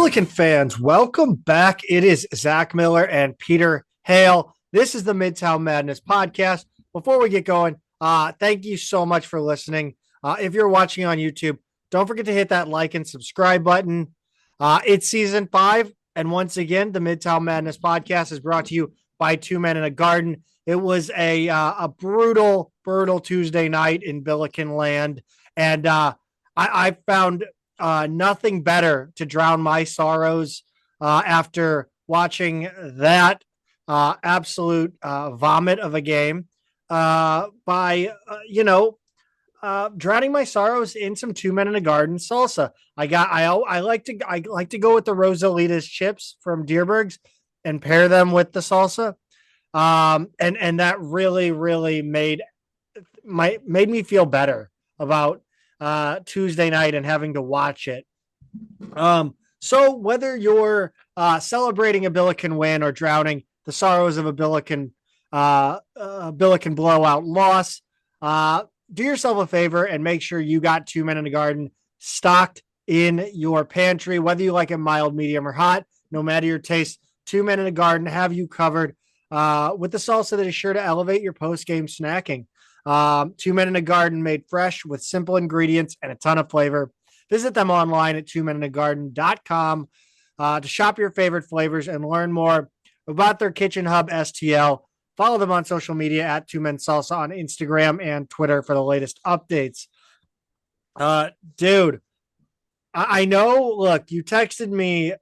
Billiken fans, welcome back. It is Zach Miller and Peter Hale. This is the Midtown Madness Podcast. Before we get going, thank you so much for listening. If you're watching on YouTube, don't forget to hit that like and subscribe button. It's season 5, and once again, the Midtown Madness Podcast is brought to you by Two Men in a Garden. It was a brutal Tuesday night in Billiken land, and I found nothing better to drown my sorrows after watching that absolute vomit of a game by drowning my sorrows in some Two Men in a Garden salsa. I like to go with the Rosalita's chips from Deerberg's and pair them with the salsa. And that really made me feel better about Tuesday night and having to watch it. So whether you're celebrating a Billiken win or drowning the sorrows of a Billiken blowout loss, do yourself a favor and make sure you got Two Men in a Garden stocked in your pantry, whether you like it mild, medium, or hot. No matter your taste, Two Men in a Garden have you covered with the salsa that is sure to elevate your post-game snacking. Two Men in a Garden, made fresh with simple ingredients and a ton of flavor. Visit them online at twomeninagagarden.com to shop your favorite flavors and learn more about their Kitchen Hub STL. Follow them on social media at Two Men Salsa on Instagram and Twitter for the latest updates. Dude, I know, look, you texted me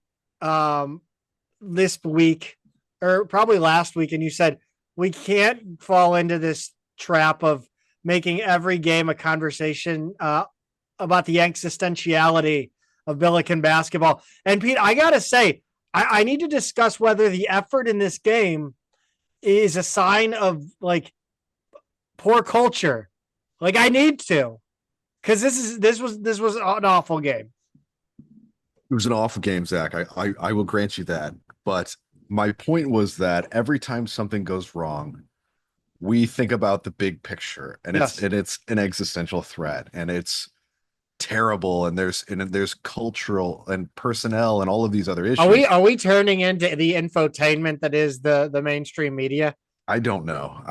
this week or probably last week, and you said we can't fall into this trap of making every game a conversation about the existentiality of Billiken basketball. And Pete, I gotta say, I need to discuss whether the effort in this game is a sign of like poor culture. Like I need to, because this was an awful game. It was an awful game, Zach. I will grant you that. But my point was that every time something goes wrong, we think about the big picture, and it's an existential threat, and it's terrible, and there's cultural and personnel and all of these other issues. Are we turning into the infotainment that is the mainstream media? I don't know.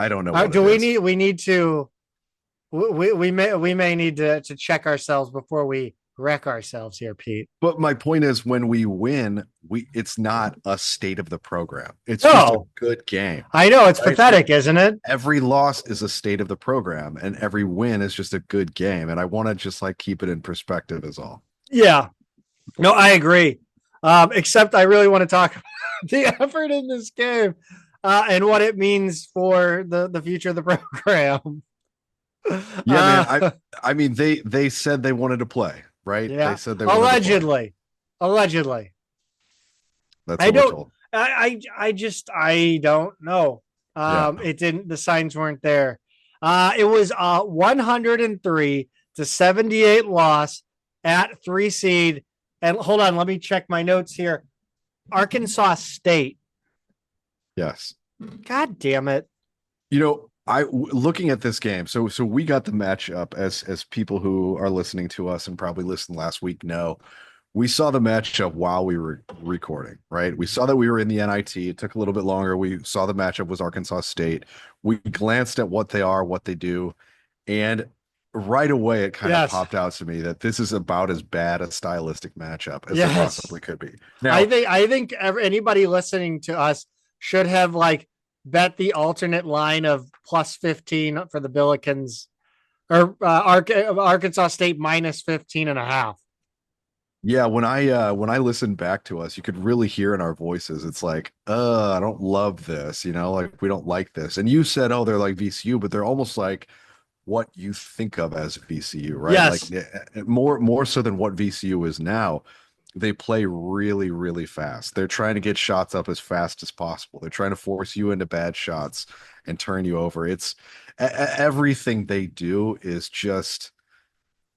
We may need to check ourselves before we wreck ourselves here, Pete. But my point is, when we win, it's not a state of the program. It's just a good game. I know, it's pathetic, isn't it? Every loss is a state of the program, and every win is just a good game. And I want to just like keep it in perspective is all. Yeah. No, I agree. Except I really want to talk about the effort in this game and what it means for the future of the program. Yeah, man. I mean, they said they wanted to play. Right? Yeah. They said they allegedly. That's what we're told. I don't know. It didn't. The signs weren't there. It was 103-78 loss at 3 seed. And hold on, let me check my notes here. Arkansas State. Yes. God damn it. Looking at this game, so we got the matchup as people who are listening to us and probably listened last week know. We saw the matchup while we were recording, right? We saw that we were in the NIT. It took a little bit longer. We saw the matchup was Arkansas State. We glanced at what they are, what they do, and right away it kind of popped out to me that this is about as bad a stylistic matchup as it possibly could be. Now, I think anybody listening to us should have bet the alternate line of plus 15 for the Billikens or Arkansas State minus 15.5. Yeah. When I listened back to us, you could really hear in our voices. It's like, I don't love this, we don't like this. And you said, oh, they're like VCU, but they're almost like what you think of as VCU, right? Yes. Like more so than what VCU is now. They play really, really fast. They're trying to get shots up as fast as possible. They're trying to force you into bad shots and turn you over. It's everything they do is just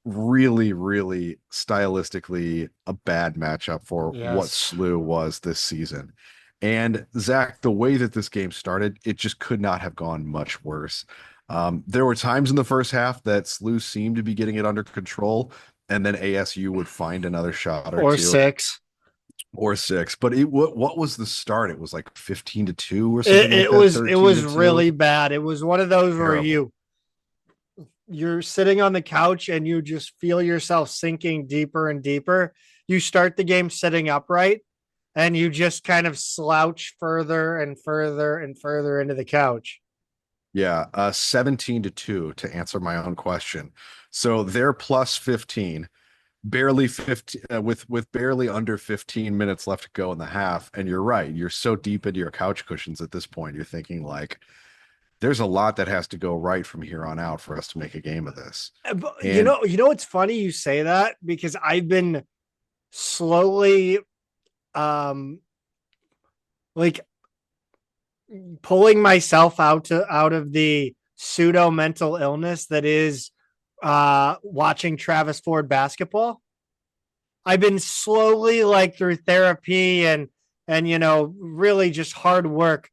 really, really stylistically a bad matchup for what SLU was this season. And Zach, the way that this game started, it just could not have gone much worse. There were times in the first half that SLU seemed to be getting it under control, and then ASU would find another shot or two. or six. But what was the start? It was like 15-2 or something It, like it that. was it Thirteen to was two. really bad. It was one of those where Terrible. you're sitting on the couch and you just feel yourself sinking deeper and deeper. You start the game sitting upright and you just kind of slouch further and further and further into the couch. Yeah, 17-2 to answer my own question. So they're plus 15, barely 15 with barely under 15 minutes left to go in the half. And you're right, you're so deep into your couch cushions at this point. You're thinking like there's a lot that has to go right from here on out for us to make a game of this. You And know, it's funny you say that because I've been slowly um like pulling myself out of the pseudo mental illness that is watching Travis Ford basketball. I've been slowly like through therapy and really just hard work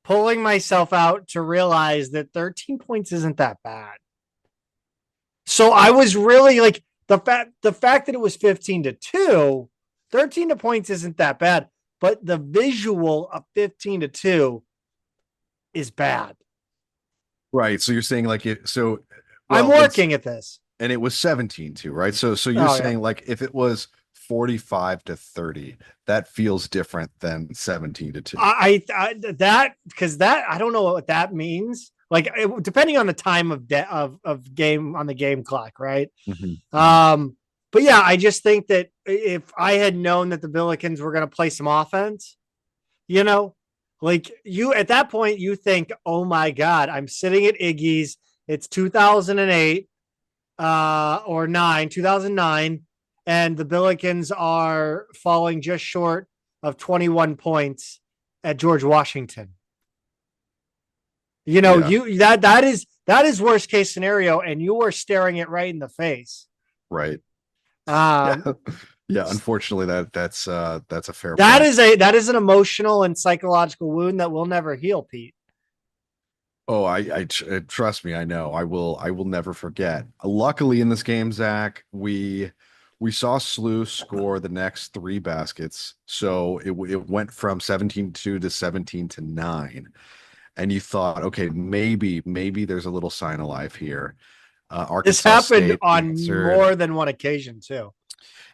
pulling myself out to realize that 13 points isn't that bad. So I was really like the fact that it was 15-2, 13 points isn't that bad, but the visual of 15-2 is bad. right, so you're saying like it so I'm well, working at this. and it was 17-2, right? So you're Oh yeah. saying like if it was 45-30, that feels different than 17-2. I that because that I don't know what that means. Like depending on the time of game on the game clock, right? Mhm, mhm. Um, but yeah, I just think that if I had known that the Billikens were going to play some offense, you know, like you at that point you think, oh my god, I'm sitting at Iggy's. It's 2008 or 2009, and the Billikens are falling just short of 21 points at George Washington. You know, Yeah, you that is worst case scenario, and you are staring it right in the face. right. Yeah. Um, Yeah, unfortunately that's a fair that point. is a that is an emotional and psychological wound that will never heal, Pete. Oh, trust me, I know. I will never forget. Luckily in this game, Zach, we saw Slew score the next three baskets. So it went from 17-2 to 17-9. And you thought, okay, maybe there's a little sign of life here. This Arkansas happened State on answered. more than one occasion too.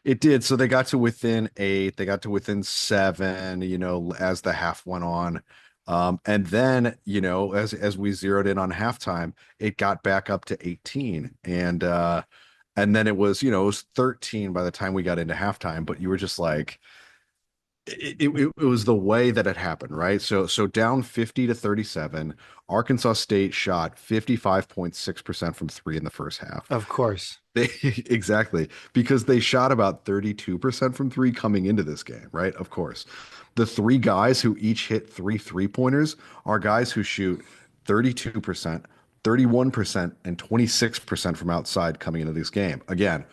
It did. So they got to within 8, they got to within 7, as the half went on. And then, as we zeroed in on halftime, it got back up to 18. And then it was 13 by the time we got into halftime, but you were just like, it was the way that it happened, right? So down 50-37, Arkansas State shot 55.6% from three in the first half. Of course. They exactly because they shot about 32% from three coming into this game, right? Of course. The three guys who each hit three-pointers are guys who shoot 32%, 31%, and 26% from outside coming into this game. Again,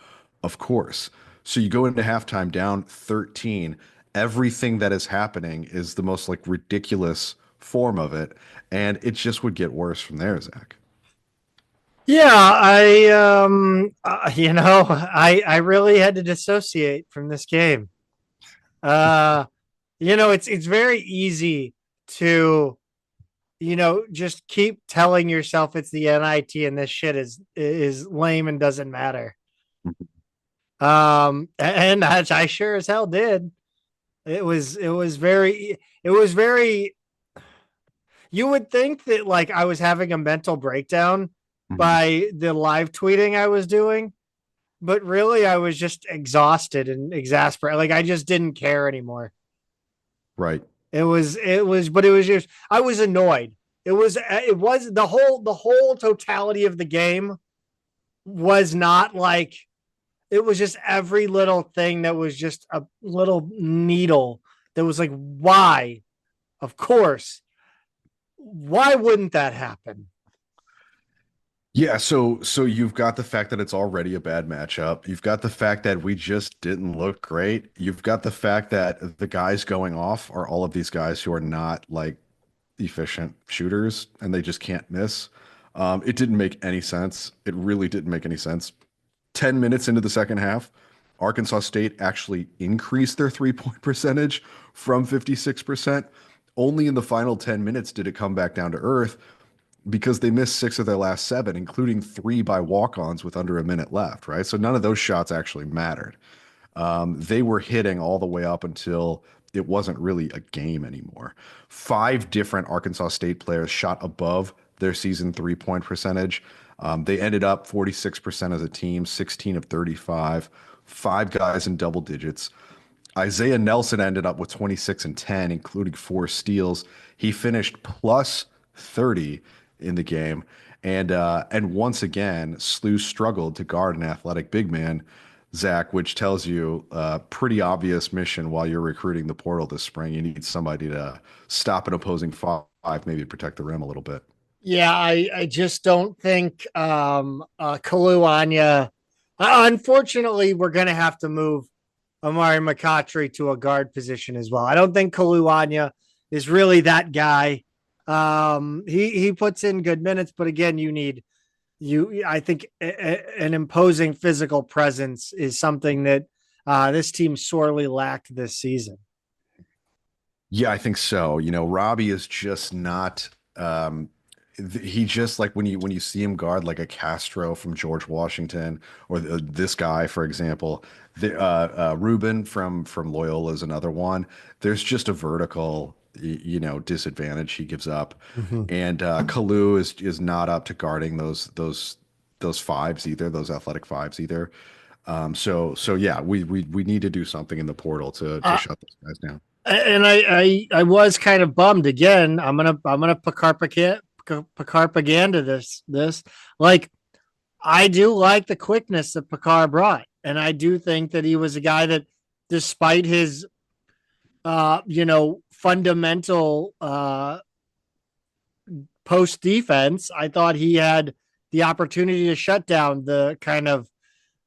of course. So you go into halftime down 13. Everything that is happening is the most like ridiculous form of it, and it just would get worse from there, Zach. Yeah, I really had to dissociate from this game. Uh, it's very easy to just keep telling yourself it's the NIT and this shit is lame and doesn't matter. And I sure as hell did. It was very you would think that like I was having a mental breakdown Mhm. by the live tweeting I was doing, but really I was just exhausted and exasperated. Like I just didn't care anymore. Right. But it was just I was annoyed. It was the whole totality of the game was not like it was just every little thing that was just a little needle that was like, why? Of course. Why wouldn't that happen? Yeah, so you've got the fact that it's already a bad matchup. You've got the fact that we just didn't look great. You've got the fact that the guys going off are all of these guys who are not like efficient shooters and they just can't miss. It didn't make any sense. It really didn't make any sense. 10 minutes into the second half, Arkansas State actually increased their 3-point percentage from 56%. Only in the final 10 minutes did it come back down to earth because they missed 6 of their last 7, including 3 by walk-ons with under a minute left, right? So none of those shots actually mattered. They were hitting all the way up until it wasn't really a game anymore. 5 different Arkansas State players shot above their season 3-point percentage. They ended up 46% as a team, 16 of 35, 5 guys in double digits. Isaiah Nelson ended up with 26 and 10, including 4 steals. He finished plus 30 in the game. And once again, SLU struggled to guard an athletic big man, Zach, which tells you a pretty obvious mission while you're recruiting the portal this spring. You need somebody to stop an opposing 5, maybe protect the rim a little bit. Yeah, I just don't think Kaluanya. Unfortunately, we're going to have to move Amari McCottry to a guard position as well. I don't think Kaluanya is really that guy. He puts in good minutes, but again, I think an imposing physical presence is something that this team sorely lacked this season. Yeah, I think so. Robbie is just not. He just like when you see him guard like a Castro from George Washington or this guy, for example, Ruben from Loyola is another one. There's just a vertical disadvantage he gives up, and Kalu is not up to guarding those 5s either, those athletic 5s either. So yeah, we need to do something in the portal to shut those guys down. And I was kind of bummed again. I'm gonna Picard this. Like, I do like the quickness that Picard brought, and I do think that he was a guy that, despite his fundamental post defense, I thought he had the opportunity to shut down the kind of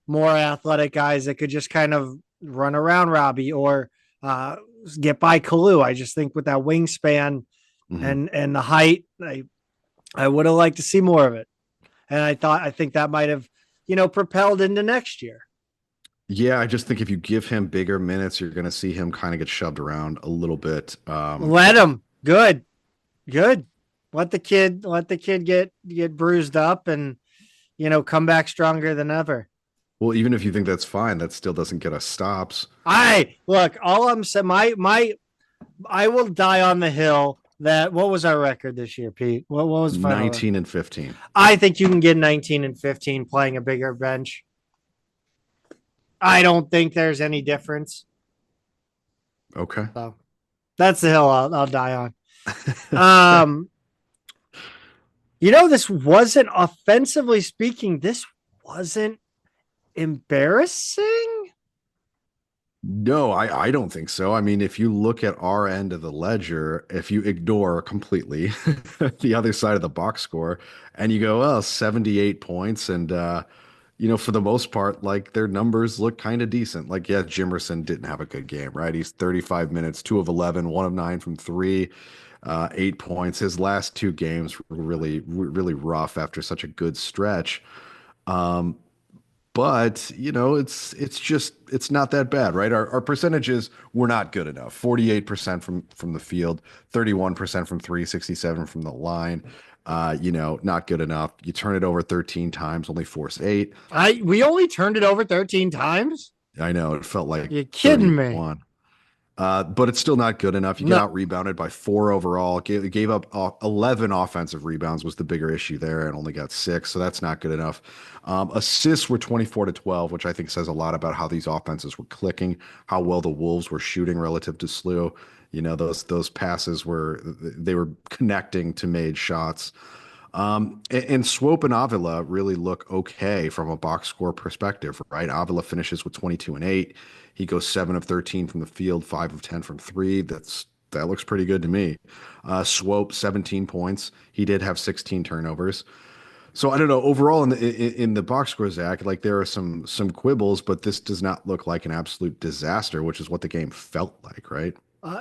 more athletic guys that could just kind of run around Robbie or get by Kalu. I just think with that wingspan and the height, I would have liked to see more of it. And I think that might have, propelled into next year. Yeah, I just think if you give him bigger minutes, you're going to see him kind of get shoved around a little bit. Let him. Good. Let the kid get bruised up and, come back stronger than ever. Well, even if you think that's fine, that still doesn't get us stops. Look, all I'm saying, I will die on the hill that, what was our record this year, Pete? What was 19 and 15? I think you can get 19 and 15 playing a bigger bench. I don't think there's any difference. Okay. So that's the hill I'll die on. This wasn't, offensively speaking, this wasn't embarrassing. No, I don't think so. I mean, if you look at our end of the ledger, if you ignore completely the other side of the box score and you go, 78 points and, for the most part, like their numbers look kind of decent. Like, yeah, Jimerson didn't have a good game, right? He's 35 minutes, 2 of 11, 1 of 9 from 3, 8 points. His last 2 games were really, really rough after such a good stretch. But it's not that bad, right? Our percentages were not good enough. 48% from the field, 31% from 3, 67 from the line. Not good enough. You turn it over 13 times, only force 8. We only turned it over 13 times. I know, it felt like you're kidding 31. Me. But it's still not good enough. You get out rebounded by 4 overall. Gave up 11 offensive rebounds was the bigger issue there, and only got 6. So that's not good enough. Assists were 24-12, which I think says a lot about how these offenses were clicking, how well the Wolves were shooting relative to SLU. Those passes were connecting to made shots. And Swope and Avila really look okay from a box score perspective, right? Avila finishes with 22 and 8. He goes 7 of 13 from the field, 5 of 10 from 3. That looks pretty good to me. Swope, 17 points. He did have 16 turnovers. So I don't know. Overall, in the box score, Zach, like there are some quibbles, but this does not look like an absolute disaster, which is what the game felt like, right?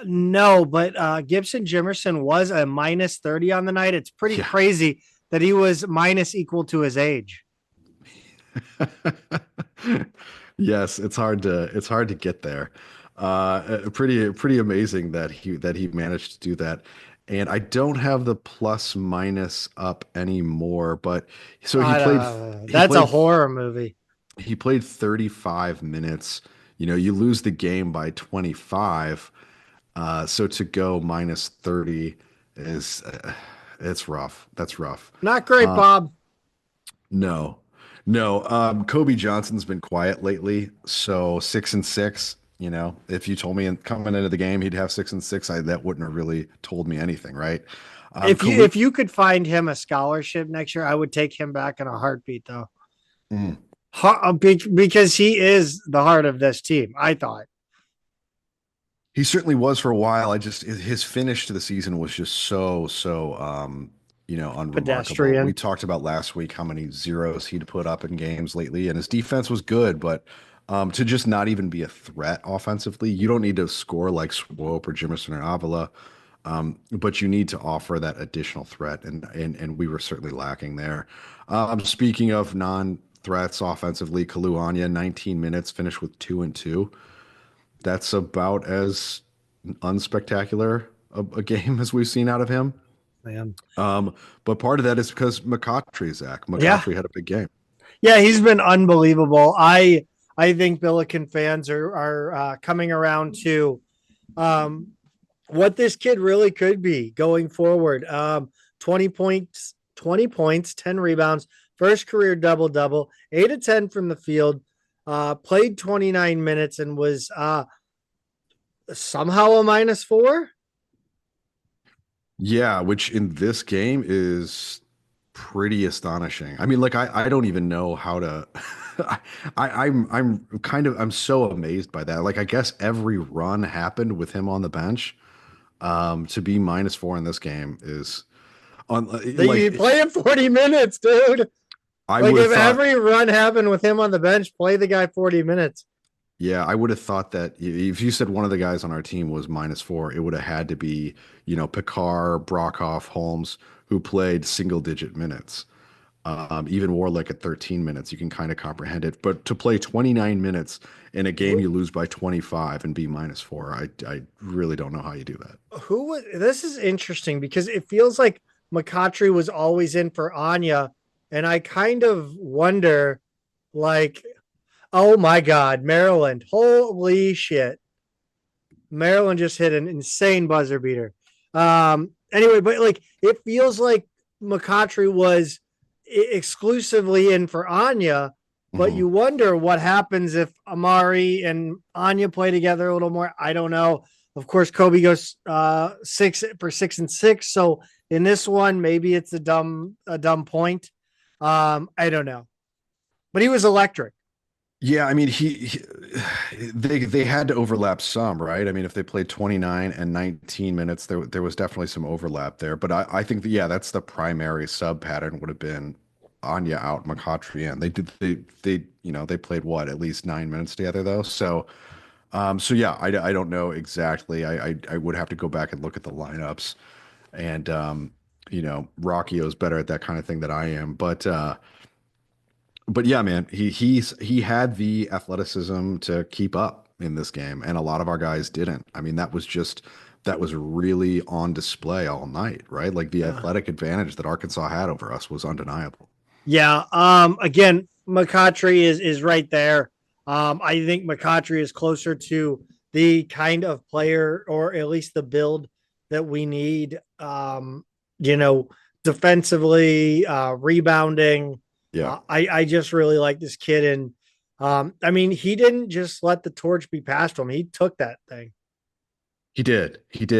No, but Gibson Jimerson was a minus 30 on the night. It's pretty crazy that he was minus equal to his age. Yes, it's hard to get there. Pretty amazing that he managed to do that. And I don't have the plus minus up anymore, but so he I played he That's a played horror movie. he played 35 minutes. You lose the game by 25. So to go minus 30 is it's rough. That's rough. Not great, Bob. No, no. Kobe Johnson's been quiet lately, so 6-6. If you told me coming into the game he'd have 6-6, that wouldn't have really told me anything, right? If you Khalid, if you could find him a scholarship next year, I would take him back in a heartbeat, though. mm, Because he is the heart of this team. I thought he certainly was for a while. His finish to the season was just so unremarkable. We pedestrian. talked about last week how many zeros he'd put up in games lately, and his defense was good, but to just not even be a threat offensively, you don't need to score like Swope or Jimerson or Avila, but you need to offer that additional threat, and we were certainly lacking there. Speaking of non-threats offensively, Kalu 19 minutes, finished with 2 and 2. That's about as unspectacular a game as we've seen out of him. Man. But part of that is because McCottry, Zach. Yeah. McCottry had a big game. Yeah, he's been unbelievable. I think Billiken fans are coming around to um, what this kid really could be going forward. 20 points, 10 rebounds, first career double double, 8 of 10 from the field. Played 29 minutes and was somehow a -4. Yeah, which in this game is pretty astonishing. I mean, like I don't even know how to I'm so amazed by that. Like I guess every run happened with him on the bench. To be -4 in this game is on You like play him 40 minutes, dude. I Like would have if thought. every run happened with him on the bench, play the guy 40 minutes. Yeah, I would have thought that if you said one of the guys on our team was -4, it would have had to be, Picard, Brockhoff, Holmes, who played single digit minutes. Even Warlick at 13 minutes, you can kind of comprehend it. But to play 29 minutes in a game you lose by 25 and be -4, I really don't know how you do that. This is interesting because it feels like McCottry was always in for Anya. And I kind of wonder, like, oh my God, Maryland. Holy shit. Maryland just hit an insane buzzer beater. Anyway, but like it feels like McCottry was exclusively in for Anya, but Mhm. you wonder what happens if Amari and Anya play together a little more. I don't know. Of course, Kobe goes 6 and 6. So in this one, maybe it's a dumb point. I don't know. But he was electric. Yeah, I mean they had to overlap some, right? I mean, if they played 29 and 19 minutes, there was definitely some overlap there. But I think that yeah, that's the primary sub pattern would have been Anya out, McCottry in. They played what, at least 9 minutes together though. So yeah, I don't know exactly. I would have to go back and look at the lineups, and Rockio's better at that kind of thing than I am, but yeah, man, he had the athleticism to keep up in this game, and a lot of our guys didn't. I mean, that was really on display all night, right? Like the Yeah. athletic advantage that Arkansas had over us was undeniable. Yeah. Again, McCottry is right there. I think McCottry is closer to the kind of player, or at least the build that we need. You know, defensively, rebounding. Yeah, I just really like this kid, and I mean, he didn't just let the torch be passed to him. He took that thing. he did,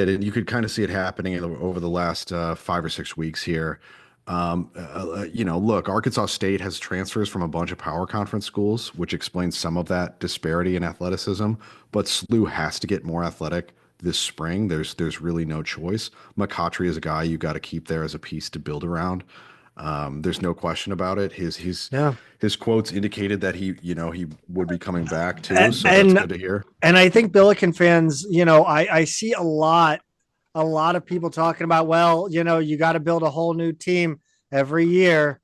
and you could kind of see it happening over the last 5 or 6 weeks here. Look, Arkansas State has transfers from a bunch of power conference schools, which explains some of that disparity in athleticism. But SLU has to get more athletic this spring. There's really no choice. McCottry is a guy you got to keep there as a piece to build around. There's no question about it. Yeah. His quotes indicated that he would be coming back too, And so that's good to hear. and I think Billiken fans, I see a lot of people talking about, well, you got to build a whole new team every year.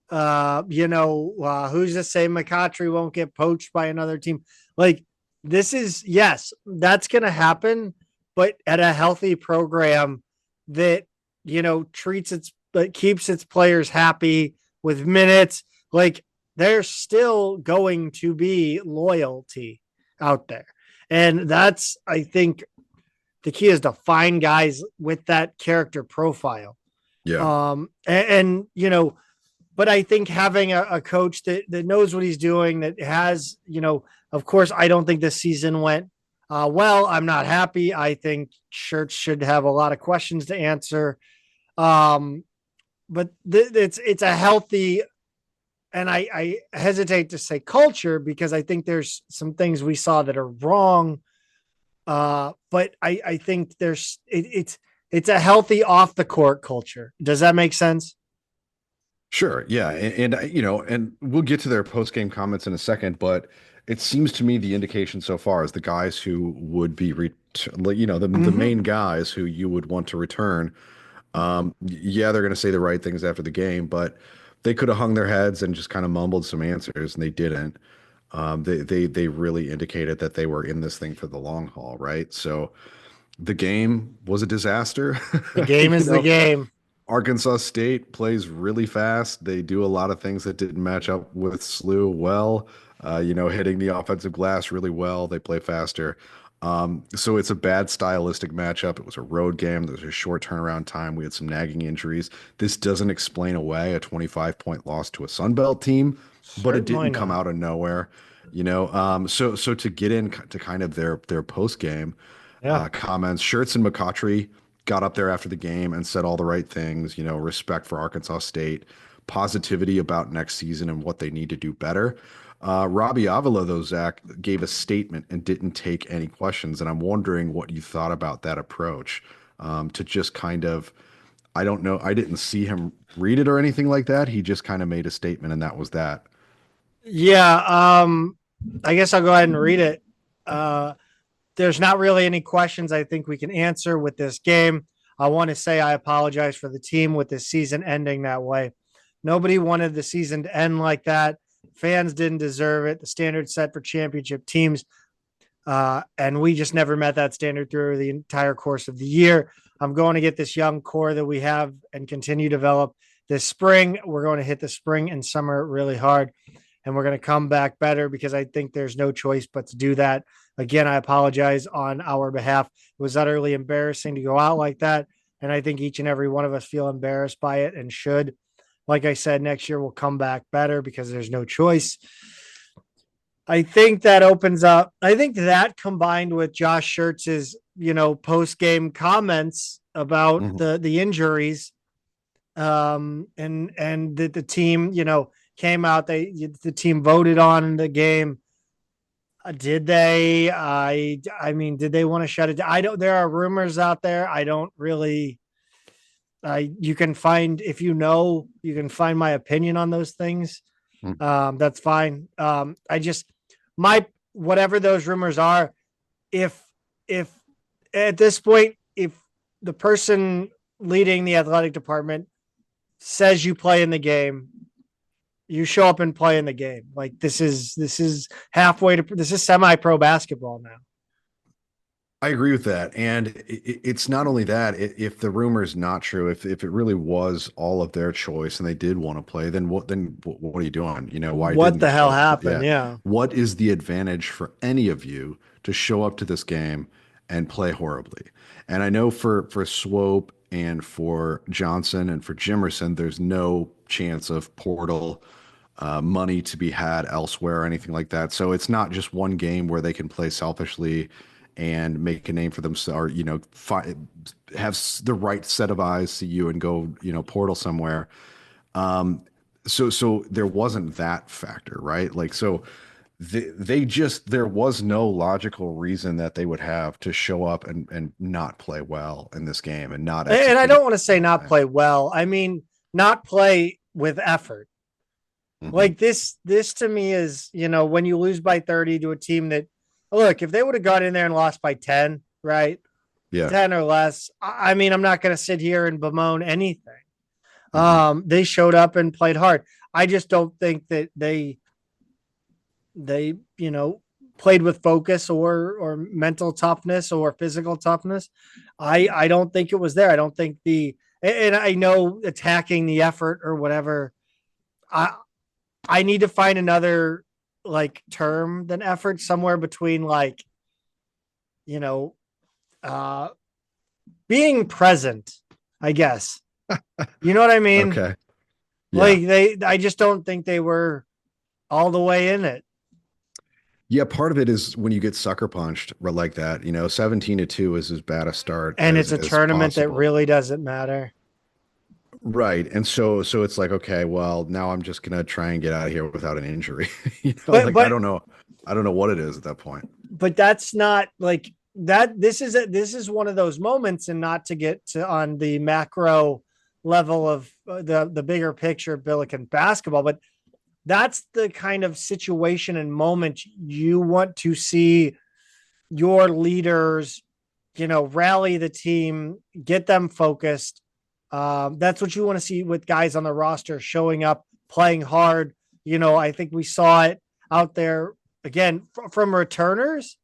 Who's to say McCottry won't get poached by another team? Like, this is, yes, that's going to happen, but at a healthy program that, treats but keeps its players happy with minutes. Like, there's still going to be loyalty out there. And that's, I think, the key is to find guys with that character profile. Yeah. But I think having a coach that knows what he's doing, that has, of course, I don't think this season went well. I'm not happy. I think Schertz should have a lot of questions to answer. But it's a healthy, and I hesitate to say culture, because I think there's some things we saw that are wrong. But I think it's a healthy off the court culture. Does that make sense? Sure. Yeah. And we'll get to their post game comments in a second, but it seems to me the indication so far is the guys who would be, the main guys who you would want to return. Yeah, they're going to say the right things after the game, but they could have hung their heads and just kind of mumbled some answers, and they didn't. They really indicated that they were in this thing for the long haul, right? So the game was a disaster. The game is the game. Arkansas State plays really fast. They do a lot of things that didn't match up with SLU well. Hitting the offensive glass really well. They play faster. So it's a bad stylistic matchup. It was a road game. There was a short turnaround time. We had some nagging injuries. This doesn't explain away a 25-point loss to a Sun Belt team, but it didn't come out of nowhere. So to get into kind of their post game comments, Schertz and McCottry got up there after the game and said all the right things, respect for Arkansas State, positivity about next season and what they need to do better. Robbie Avila, though, Zach, gave a statement and didn't take any questions. And I'm wondering what you thought about that approach, to just kind of, I don't know, I didn't see him read it or anything like that. He just kind of made a statement, and that was that. Yeah. I guess I'll go ahead and read it. There's not really any questions I think we can answer with this game. I want to say I apologize for the team with this season ending that way. Nobody wanted the season to end like that. Fans didn't deserve it. The standard set for championship teams. And we just never met that standard through the entire course of the year. I'm going to get this young core that we have and continue to develop this spring. We're going to hit the spring and summer really hard, and we're going to come back better, because I think there's no choice but to do that. Again, I apologize on our behalf. It was utterly embarrassing to go out like that, and I think each and every one of us feel embarrassed by it and should. Like I said, next year we'll come back better, because there's no choice. I think that opens up. I think that combined with Josh Schertz's, post-game comments about the injuries, and that the team, came out. The team voted on the game. Did they? Did they want to shut it down? I don't. There are rumors out there. I don't really. You can find, if you can find my opinion on those things. That's fine. Whatever those rumors are, if at this point, if the person leading the athletic department says you play in the game, you show up and play in the game. Like, this is this is semi-pro basketball now. I agree with that. And it's not only that, if the rumor is not true, if it really was all of their choice and they did want to play, then what are you doing? Why? What the hell happened? Yeah. What is the advantage for any of you to show up to this game and play horribly? And I know for Swope and for Johnson and for Jimerson, there's no chance of portal money to be had elsewhere or anything like that. So it's not just one game where they can play selfishly and make a name for themselves, or, have the right set of eyes see you and go, portal somewhere. So there wasn't that factor, right? Like, so there was no logical reason that they would have to show up and not play well in this game and not execute. And I don't want to say not play well. I mean, not play with effort. Like, this to me is, when you lose by 30 to a team that, look, if they would have got in there and lost by 10, right? Yeah. 10 or less. I mean, I'm not going to sit here and bemoan anything. They showed up and played hard. I just don't think that they played with focus or mental toughness or physical toughness. I don't think it was there. I don't think and I know attacking the effort or whatever. I need to find another like term than effort, somewhere between like, uh being present, I guess. You know what I mean? Okay. Yeah. Like I just don't think they were all the way in it. Yeah, part of it is when you get sucker punched like that, 17-2 is as bad a start And it's a as tournament that possible. really doesn't matter. Right. And so it's like, okay, well, now I'm just gonna try and get out of here without an injury. But I but don't know. I don't know what it is at that point. but that's not like that. This is one of those moments, and not to get to on the macro level of the bigger picture of Billiken basketball, but that's the kind of situation and moment you want to see your leaders, rally the team, get them focused. That's what you want to see with guys on the roster showing up, playing hard. I think we saw it out there again from returners.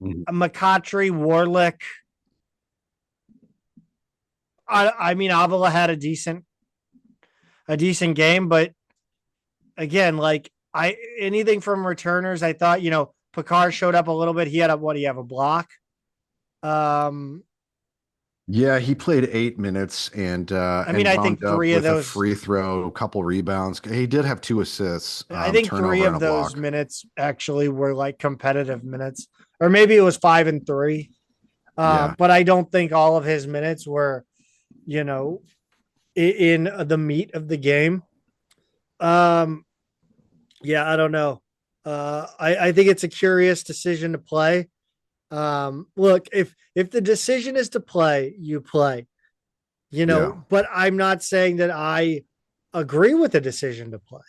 Mhm. McCottry, Warlick. I mean, Avila had a decent game, but again, like anything from returners, I thought, Picard showed up a little bit. He had do you have a block? Yeah, he played 8 minutes I and mean, I think wound up three of with a those, free throw, a couple rebounds. He did have 2 assists, I think three turnover and of a those block. minutes actually were like competitive minutes, or maybe it was 5 and 3. Yeah. But I don't think all of his minutes were, in the meat of the game. Um, yeah, I don't know. I think it's a curious decision to play. Look, if the decision is to play, you play, Yeah. but I'm not saying that I agree with the decision to play.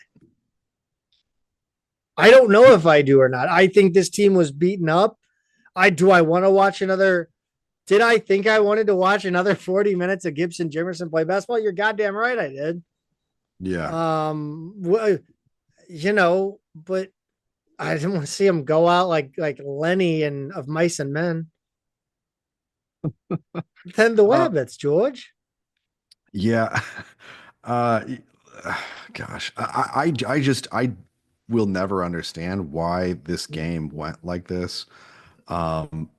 I don't know if I do or not. I think this team was beaten up. I want to watch another. Did I think I wanted to watch another 40 minutes of Gibson Jimerson play basketball? You're goddamn right I did. Yeah. But I didn't want to see him go out like Lenny and of Mice and Men. Then the Uh, Wabbits, George. yeah. Uh, gosh, I will never understand why this game went like this. Um,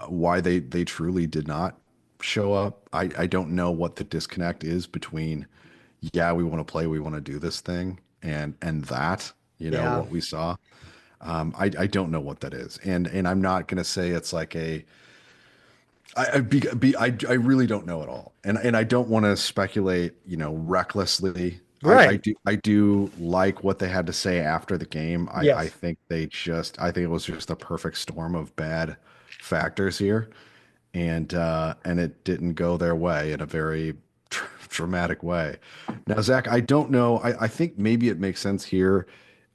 why they truly did not show up. I don't know what the disconnect is between, yeah, we want to play, we want to do this thing, and that, Yeah. what we saw. I don't know what that is, and I'm not gonna say it's like a I really don't know at all, and I don't want to speculate, recklessly. Right. I do like what they had to say after the game. Yes. I think it was just a perfect storm of bad factors here, and it didn't go their way in a very dramatic way. Now, Zach, I don't know. I think maybe it makes sense here.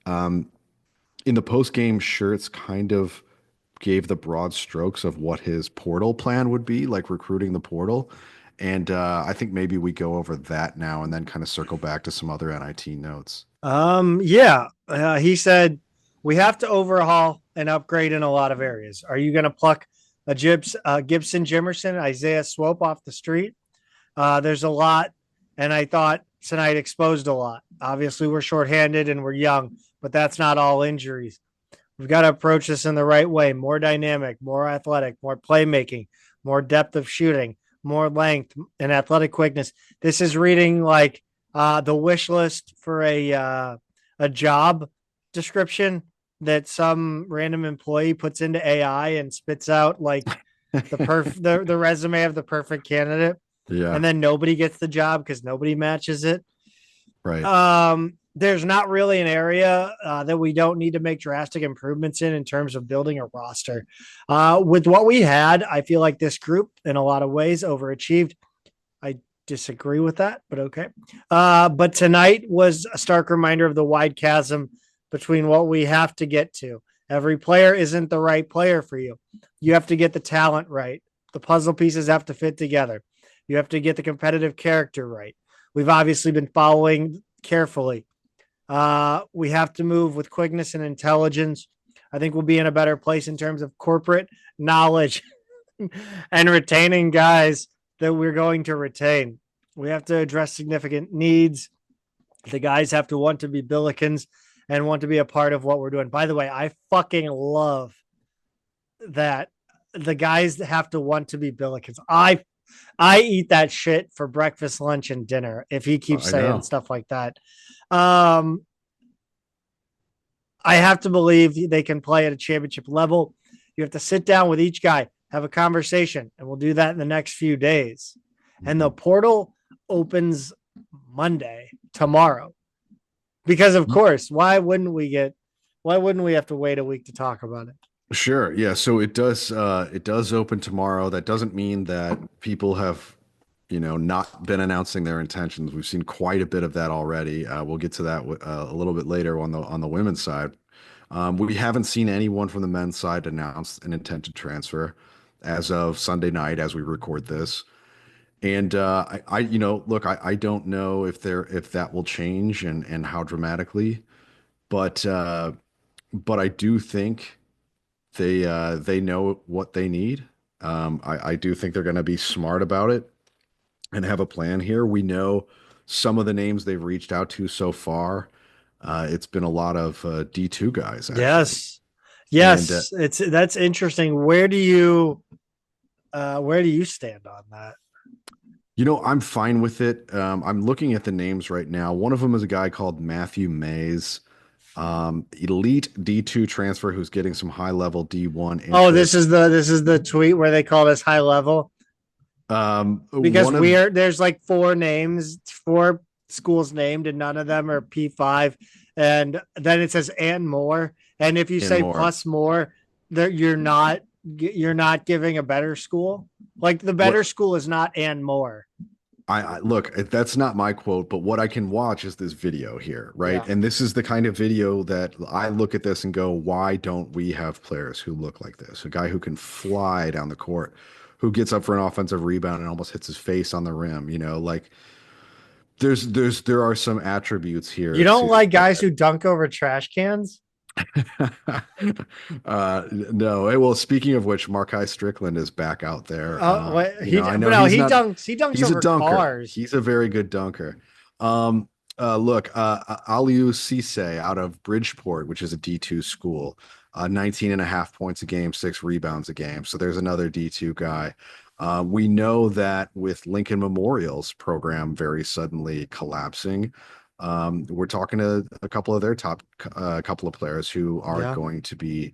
In the post game, Schertz kind of gave the broad strokes of what his portal plan would be, like recruiting the portal. And I think maybe we go over that now and then kind of circle back to some other NIT notes. Yeah. He said we have to overhaul and upgrade in a lot of areas. Are you going to pluck a Gibson Jimerson, Isaiah Swope off the street? There's a lot, and I thought tonight exposed a lot. Obviously, we're shorthanded and we're young, but that's not all injuries. We've got to approach this in the right way, more dynamic, more athletic, more playmaking, more depth of shooting, more length and athletic quickness. This is reading like the wish list for a job description that some random employee puts into AI and spits out like the resume of the perfect candidate, Yeah, and then nobody gets the job because nobody matches it. right. There's not really an area that we don't need to make drastic improvements in terms of building a roster. With what we had, I feel like this group in a lot of ways overachieved. I disagree with that, but okay. But tonight was a stark reminder of the wide chasm between what we have to get to. Every player isn't the right player for you. You have to get the talent right. The puzzle pieces have to fit together. You have to get the competitive character right. We've obviously been following carefully We have to move with quickness and intelligence. I think we'll be in a better place in terms of corporate knowledge and retaining guys that we're going to retain. We have to address significant needs. The guys have to want to be Billikens and want to be a part of what we're doing. By the way, I fucking love that the guys that have to want to be Billikens. I eat that shit for breakfast, lunch, and dinner if he keeps saying stuff like that. I have to believe they can play at a championship level. You have to sit down with each guy, have a conversation, and we'll do that in the next few days. And the portal opens Monday, tomorrow. Because of course, why wouldn't we have to wait a week to talk about it? Sure. Yeah. So it does open tomorrow. That doesn't mean that people have, not been announcing their intentions. We've seen quite a bit of that already. We'll get to that a little bit later on the women's side. We haven't seen anyone from the men's side announce an intent to transfer as of Sunday night as we record this. And look, I don't know if that will change and how dramatically, but I do think they know what they need. I do think they're going to be smart about it and have a plan here. We know some of the names they've reached out to so far. It's been a lot of D2 guys, actually. Yes. That's interesting. Where do you stand on that? I'm fine with it. I'm looking at the names right now. One of them is a guy called Matthew Mays, elite D2 transfer who's getting some high level D1 interest. Oh, this is the tweet where they call this high level. Because there's like four schools named, and none of them are P5. And then it says and more. And if you say more. Plus more, you're not giving a better school. Like the better school is not and more. I look, that's not my quote, but what I can watch is this video here, right? Yeah. And this is the kind of video that I look at this and go, why don't we have players who look like this? A guy who can fly down the court, who gets up for an offensive rebound and almost hits his face on the rim, like there are some attributes here. You don't like guys who dunk over trash cans? No. Well, speaking of which, Markai Strickland is back out there. He dunks over cars. He's a very good dunker. Look, Aliou Cisse out of Bridgeport, which is a D2 school, 19 and a half points a game, 6 rebounds a game. So there's another D2 guy. We know that with Lincoln Memorial's program very suddenly collapsing, we're talking to a couple of their top couple of players who are going to be,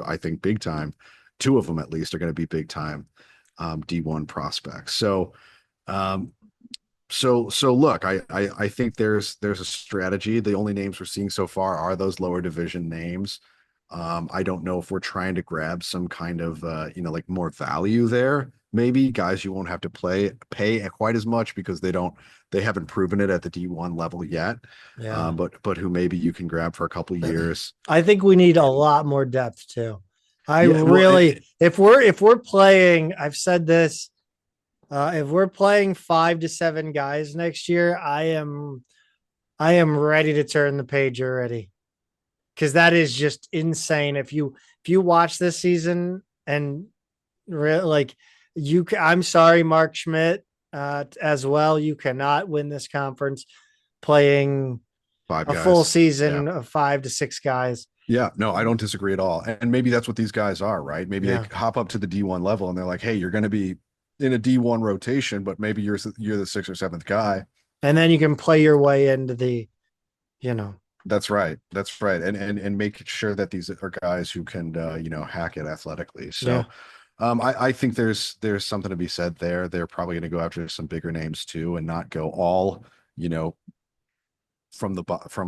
I think, big time. 2 of them at least are going to be big time D1 prospects. So look, I think there's a strategy. The only names we're seeing so far are those lower division names. I don't know if we're trying to grab some kind of like more value there. Maybe guys you won't have to pay quite as much because they haven't proven it at the D1 level yet. Yeah. But who maybe you can grab for a couple of years. I think we need a lot more depth too. If we're playing, I've said this, if we're playing 5 to 7 guys next year, I am ready to turn the page already. Because that is just insane. If you watch this season and I'm sorry, Mark Schmidt, as well. You cannot win this conference playing a full season of 5 to 6 guys. Yeah, no, I don't disagree at all. And maybe that's what these guys are, right? Maybe they hop up to the D1 level and they're like, hey, you're going to be in a D1 rotation, but maybe you're the 6th or 7th guy. And then you can play your way into the, That's right. And make sure that these are guys who can, hack it athletically. So I think there's something to be said there. They're probably going to go after some bigger names too, and not go all, from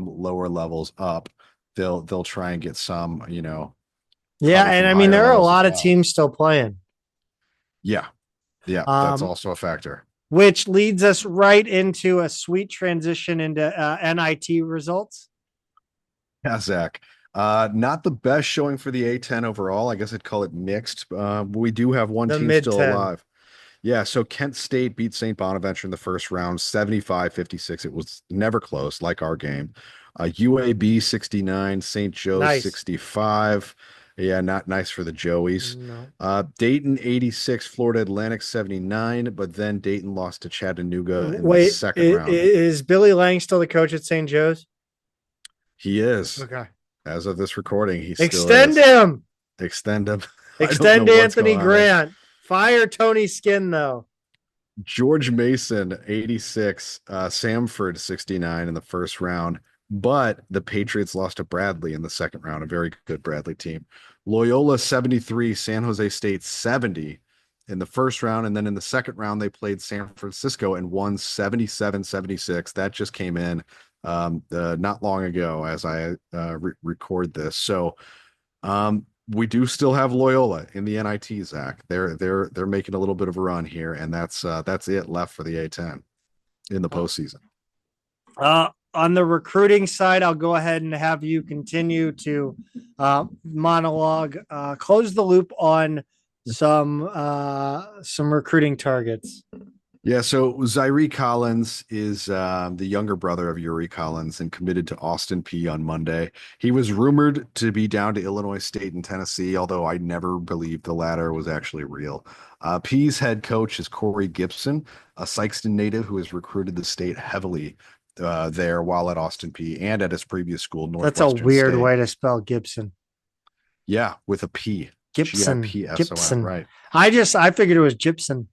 lower levels up. They'll try and get some, Yeah. And I mean, there are a lot of teams still playing. Yeah. Yeah. That's also a factor. Which leads us right into a sweet transition into NIT results. Yeah, Zach. Not the best showing for the A10 overall. I guess I'd call it mixed. We do have one team still alive. Yeah, so Kent State beat St. Bonaventure in the first round, 75-56. It was never close, like our game. UAB 69, St. Joe's Nice. 65. Yeah, not nice for the Joeys. No. Dayton 86, Florida Atlantic 79, but then Dayton lost to Chattanooga in the Wait, second round. is Billy Lang still the coach at St. Joe's? He is. Okay. As of this recording, he still Extend is. him. Extend him. Extend Anthony Grant. Fire Tony Skinn, though. George Mason, 86, Samford, 69 in the first round, but the Patriots lost to Bradley in the second round, a very good Bradley team. Loyola, 73, San Jose State, 70 in the first round, and then in the second round, they played San Francisco and won 77-76. That just came in not long ago as I record this. So we do still have Loyola in the NIT, Zach. They're making a little bit of a run here, and that's it left for the A10 in the postseason. On the recruiting side, I'll go ahead and have you continue to monologue, close the loop on some recruiting targets. Yeah, so Zaire Collins is the younger brother of Yuri Collins and committed to Austin P on Monday. He was rumored to be down to Illinois State and Tennessee, although I never believed the latter was actually real. P's head coach is Corey Gibson, a Sikeston native who has recruited the state heavily there while at Austin P and at his previous school, Northwestern That's a weird State. way to spell Gibson. Yeah, with a P. Gibson. Gibson. Right. I figured it was Gibson.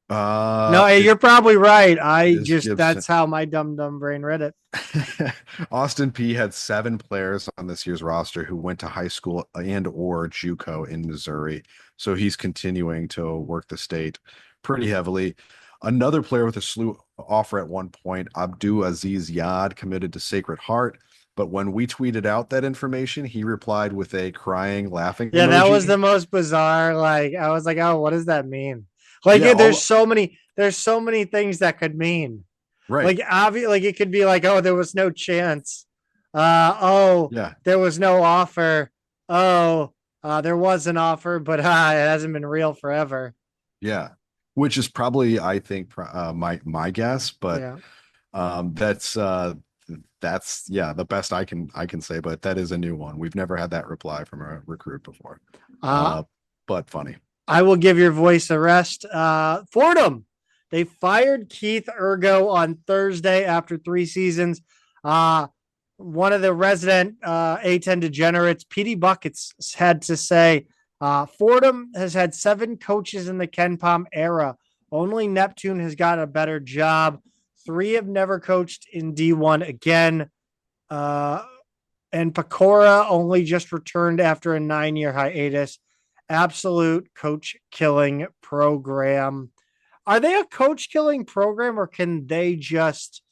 No, you're probably right. Gibson. That's how my dumb brain read it. Austin P had 7 players on this year's roster who went to high school and or JUCO in Missouri. So he's continuing to work the state pretty heavily. Another player with a slew offer at one point, Abdul Aziz Yad, committed to Sacred Heart. But when we tweeted out that information, he replied with a crying, laughing emoji. That was the most bizarre. I was like, oh, what does that mean? There's so many things that could mean. Right. It could be like, oh, there was no chance. There was no offer. There was an offer, but it hasn't been real forever. Yeah. Which is probably, I think, my guess, but that's the best I can say. But that is a new one. We've never had that reply from a recruit before, but funny. I will give your voice a rest. Fordham, they fired Keith Ergo on Thursday after 3 seasons. One of the resident A10 degenerates, PD Buckets, had to say, Fordham has had 7 coaches in the Ken Pom era. Only Neptune has got a better job. 3 have never coached in D1 again. And Pecora only just returned after a 9-year hiatus. Absolute coach killing program. Are they a coach killing program, or can they just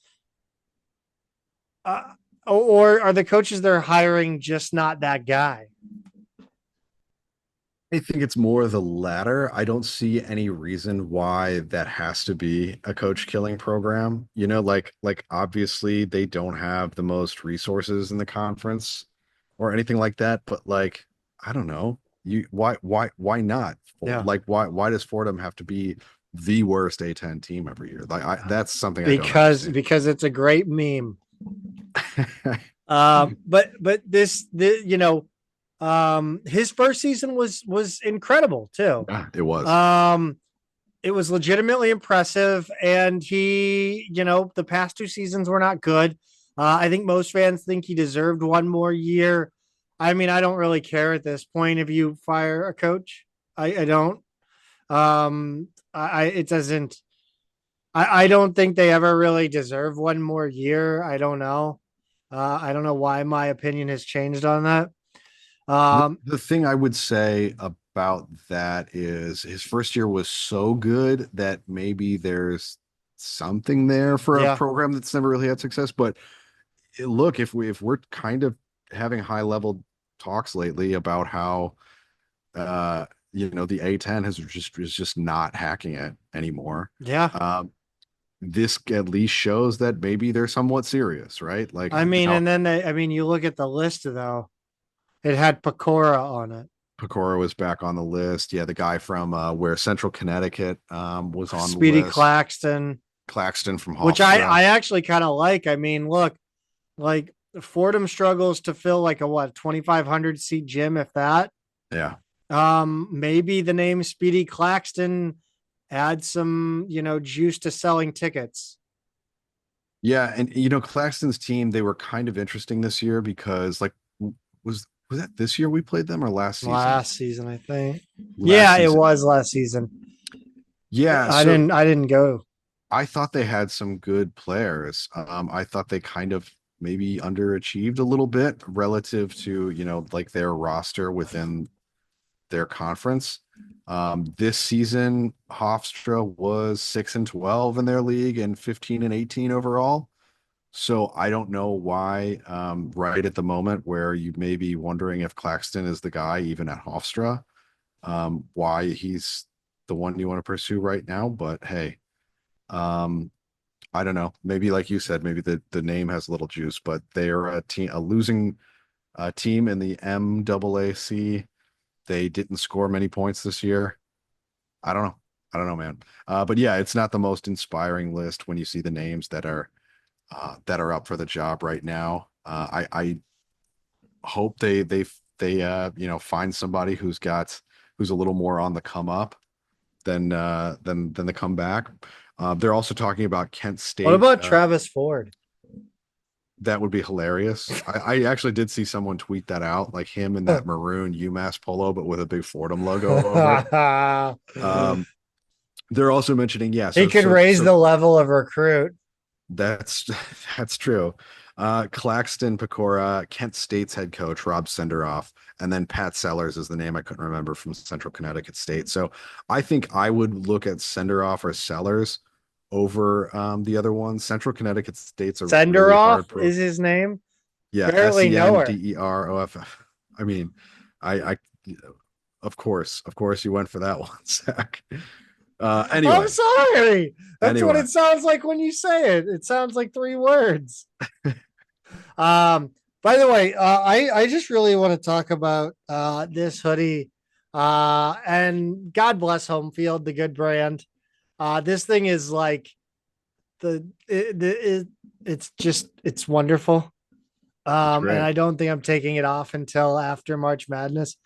or are the coaches they're hiring just not that guy? I think it's more the latter. I don't see any reason why that has to be a coach killing program. Obviously they don't have the most resources in the conference or anything like that, but I don't know. Why not? Yeah. Why does Fordham have to be the worst A10 team every year? That's something because it's a great meme. But his first season was incredible too. Yeah, it was. It was legitimately impressive, and he, the past 2 seasons were not good. I think most fans think he deserved one more year. I mean, I don't really care at this point if you fire a coach. I don't. It doesn't. I don't think they ever really deserve one more year. I don't know. I don't know why my opinion has changed on that. The thing I would say about that is his first year was so good that maybe there's something there for a program that's never really had success. But look, if we're kind of having high level talks lately about how the A10 is just not hacking it anymore. This at least shows that maybe they're somewhat serious, right? And then you look at the list though, it had Pecora on it. Pecora was back on the list. Yeah, the guy from where Central Connecticut was on Speedy the list. Claxton from Hofstra. Which I actually kind of like. I mean, look, Like Fordham struggles to fill like a what 2,500 seat gym, if that. Yeah. Maybe the name Speedy Claxton adds some, juice to selling tickets. Yeah, and Claxton's team, they were kind of interesting this year because like was that this year we played them or last season? Last season, I think. Last Yeah, it season. was last season. Yeah, I so didn't. I didn't go. I thought they had some good players. I thought they kind of maybe underachieved a little bit relative to, like their roster within their conference. This season, Hofstra was 6-12 in their league and 15-18 overall. So I don't know why, right at the moment where you may be wondering if Claxton is the guy, even at Hofstra, why he's the one you want to pursue right now. But hey, um, I don't know. Maybe like you said, maybe the name has a little juice, but they are a losing team in the MAAC. They didn't score many points this year. I don't know. I don't know, man. But yeah, it's not the most inspiring list when you see the names that are up for the job right now. I hope they find somebody who's a little more on the come up than the comeback. They're also talking about Kent What State. about Travis Ford? That would be hilarious. I actually did see someone tweet that out, like him in that maroon UMass polo, but with a big Fordham logo over it. Um, they're also mentioning, yeah, He could raise the level of recruit. that's that's true. Claxton Pecora, Kent State's head coach, Rob Senderoff, and then Pat Sellers is the name I couldn't remember from Central Connecticut State. So I think I would look at Senderoff or Sellers over the other one. Central Connecticut State's a really Senderoff hard pro. is his name. Yeah, Barely know her. Senderoff. I mean, I of course you went for that one, Zach. I'm Anyway, sorry. That's what anyway, it sounds like when you say it. It sounds like three words. By the way, I just really want to talk about this hoodie. And God bless Home Field, the good brand. This thing is like it's wonderful. it's And great. I don't think I'm taking it off until after March Madness.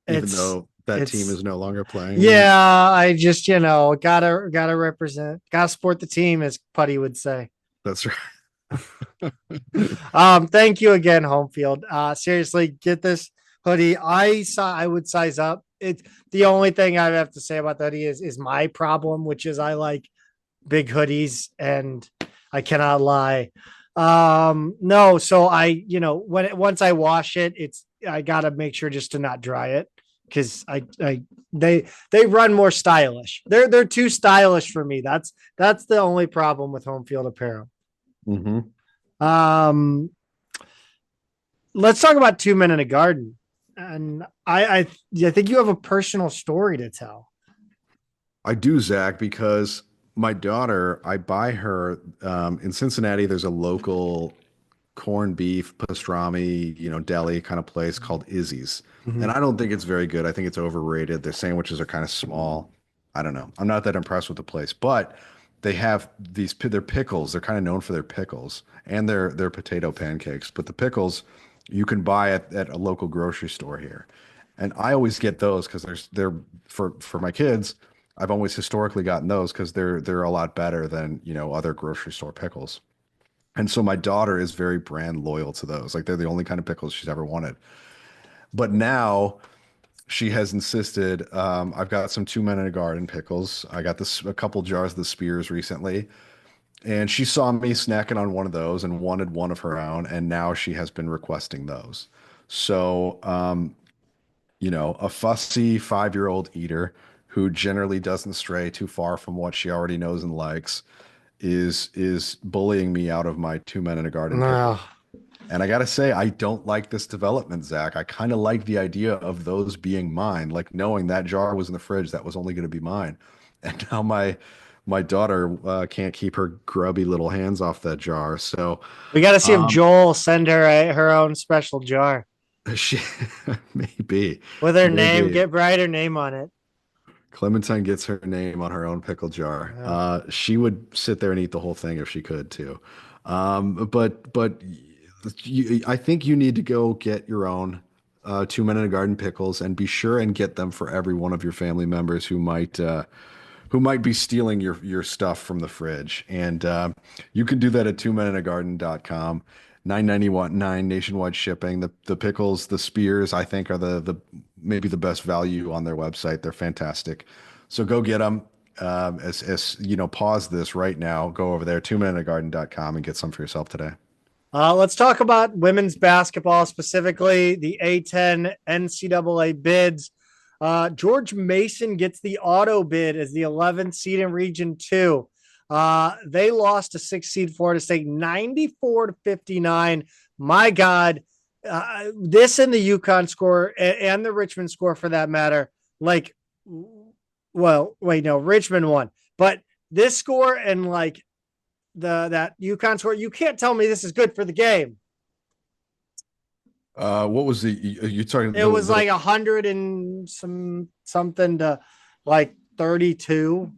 Even It's though that team it's is no longer playing. Yeah, I just, gotta represent, gotta support the team, as Putty would say. That's right. Thank you again, Home Field. Seriously, get this hoodie. I would size up. It's the only thing I have to say about the hoodie is my problem, which is I like big hoodies and I cannot lie. No, so once I wash it, I gotta make sure just to not dry it because they run more stylish. They're too stylish for me. That's the only problem with Home Field apparel. Mm-hmm. Um, let's talk about 2 Men in a Garden, and I think you have a personal story to tell. I do, Zach, because my daughter, I buy her in Cincinnati. There's a local corned beef, pastrami, deli kind of place called Izzy's. And Mhm. I don't think it's very good. I think it's overrated. Their sandwiches are kind of small. I don't know. I'm not that impressed with the place, but they have their pickles. They're kind of known for their pickles and their potato pancakes. But the pickles you can buy at a local grocery store here. And I always get those because they're for my kids. I've always historically gotten those because they're a lot better than, other grocery store pickles. And so my daughter is very brand loyal to those. Like they're the only kind of pickles she's ever wanted. But now she has insisted. I've got some 2 Men in a Garden pickles. I got a couple jars of the Spears recently, and she saw me snacking on one of those and wanted one of her own. And now she has been requesting those. So, a fussy 5-year-old eater who generally doesn't stray too far from what she already knows and likes is bullying me out of my 2 Men in a Garden No, pickles. And I gotta say, I don't like this development, Zach. I kind of like the idea of those being mine, like knowing that jar was in the fridge that was only going to be mine. And now my daughter can't keep her grubby little hands off that jar. So we got to see if um, Joel send her her own special jar she maybe with her name. maybe Write her name on it. Clementine gets her name on her own pickle jar. Yeah. She would sit there and eat the whole thing if she could too. I think you need to go get your own 2 Men in a Garden pickles and be sure and get them for every one of your family members who might be stealing your stuff from the fridge. And you can do that at 2meninagarden.com. 9.99 nationwide shipping. The pickles, the spears, I think are the maybe the best value on their website. They're fantastic. So go get them. As you know, pause this right now. Go over there, 2meninagarden.com, and get some for yourself today. Let's talk about women's basketball, specifically the A10 NCAA bids. George Mason gets the auto bid as the 11th seed in Region 2. They lost to 6 seed Florida State 94-59. My God, this and the UConn score and the Richmond score for that matter. Like, well, wait, no, Richmond won, but this score and like that UConn score, you can't tell me this is good for the game. What was you talking? It was like 100 and something to like 32.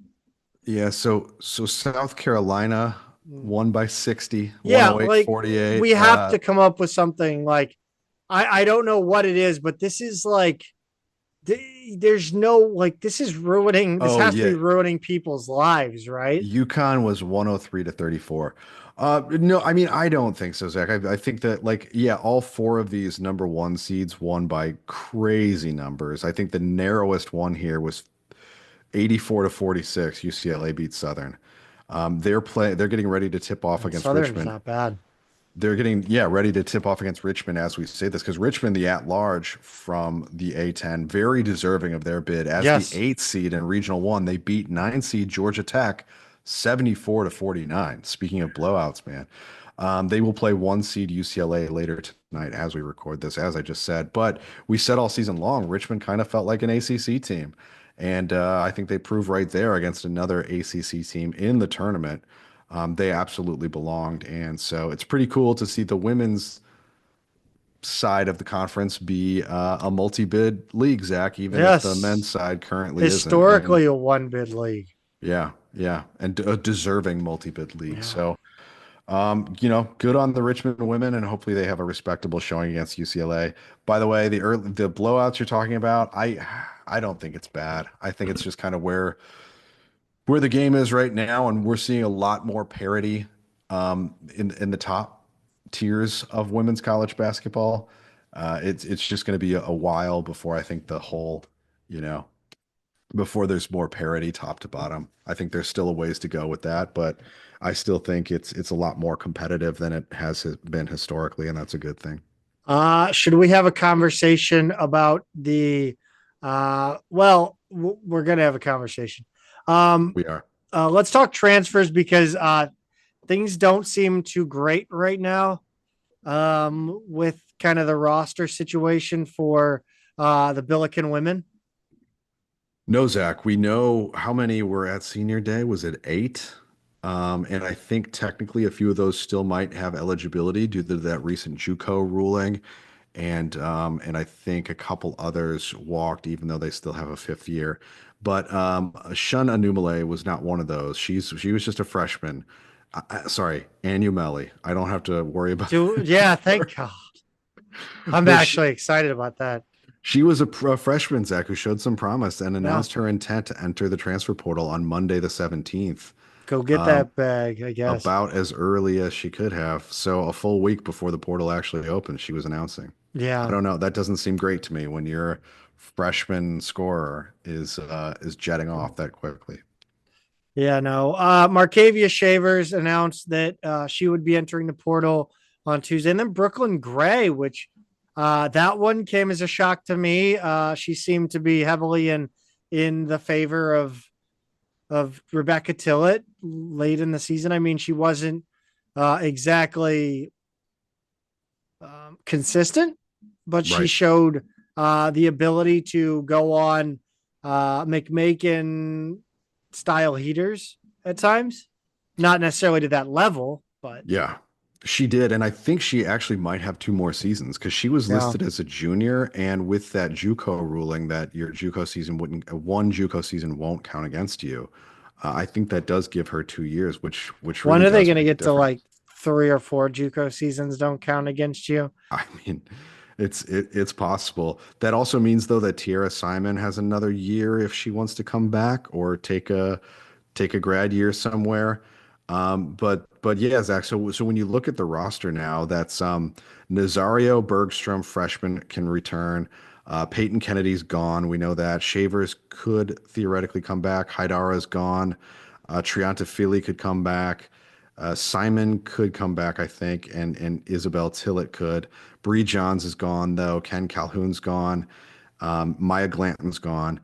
Yeah, so South Carolina won by 60. Yeah, 108, like 48. we have to come up with something like I don't know what it is, but this is like there's no like this is ruining. This has to be ruining people's lives, right? UConn was 103-34. No, I mean, I don't think so, Zach. I think that, like, yeah, all four of these number one seeds won by crazy numbers. I think the narrowest one here was 84-46. UCLA beat Southern. They're getting ready to tip off against Southern's Richmond. not bad. They're getting ready to tip off against Richmond as we say this, because Richmond, the at-large from the A10, very deserving of their bid as the 8th seed in Regional 1. They beat 9 seed Georgia Tech 74-49. Speaking of blowouts, man. They will play 1 seed UCLA later tonight as we record this, as I just said. But we said all season long, Richmond kind of felt like an ACC team. And I think they proved right there against another ACC team in the tournament. They absolutely belonged. And so it's pretty cool to see the women's side of the conference be a multi-bid league, Zach, even if the men's side currently historically a one-bid league. Yeah, and a deserving multi-bid league. Yeah. So, good on the Richmond women, and hopefully they have a respectable showing against UCLA. By the way, the blowouts you're talking about, I don't think it's bad. I think it's just kind of where the game is right now, and we're seeing a lot more parity in the top tiers of women's college basketball. It's just going to be a while before I think the whole, before there's more parity top to bottom. I think there's still a ways to go with that, but I still think it's a lot more competitive than it has been historically, and that's a good thing. Should we have a conversation about the well, we're going to have a conversation. We are. Let's talk transfers because things don't seem too great right now with kind of the roster situation for the Billiken women. No, Zach, we know how many were at senior day. Was it 8? And I think technically a few of those still might have eligibility due to that recent JUCO ruling. And I think a couple others walked, even though they still have a 5th year. But Shun Anumale was not one of those. She was just a freshman. Sorry, Anumele. I don't have to worry about. Yeah, thank God. I'm actually excited about that. She was a freshman, Zach, who showed some promise and announced her intent to enter the transfer portal on Monday the 17th. Go get that bag, I guess. About as early as she could have. So a full week before the portal actually opened, she was announcing. Yeah. I don't know. That doesn't seem great to me when your freshman scorer is jetting off that quickly. Yeah, no. Markavia Shavers announced that she would be entering the portal on Tuesday. And then Brooklyn Gray, which that one came as a shock to me. She seemed to be heavily in the favor of Rebecca Tillett late in the season. I mean, she wasn't exactly consistent, but she showed the ability to go on McMakin style heaters at times, not necessarily to that level, but yeah, she did. And I think she actually might have 2 more seasons because she was listed as a junior. And with that JUCO ruling that your JUCO season one JUCO season won't count against you. I think that does give her 2 years, which when are they going to get to like three or four JUCO seasons don't count against you. I mean, it's possible. That also means though that Tiara Simon has another year if she wants to come back or take a grad year somewhere. But yeah, Zach. So when you look at the roster now, that's Nazario Bergstrom, freshman, can return. Peyton Kennedy's gone. We know that. Shavers could theoretically come back. Haidara's gone. Trianta Philly could come back. Simon could come back, I think, and Isabel Tillett could. Bree Johns is gone though. Ken Calhoun's gone. Maya Glanton's gone,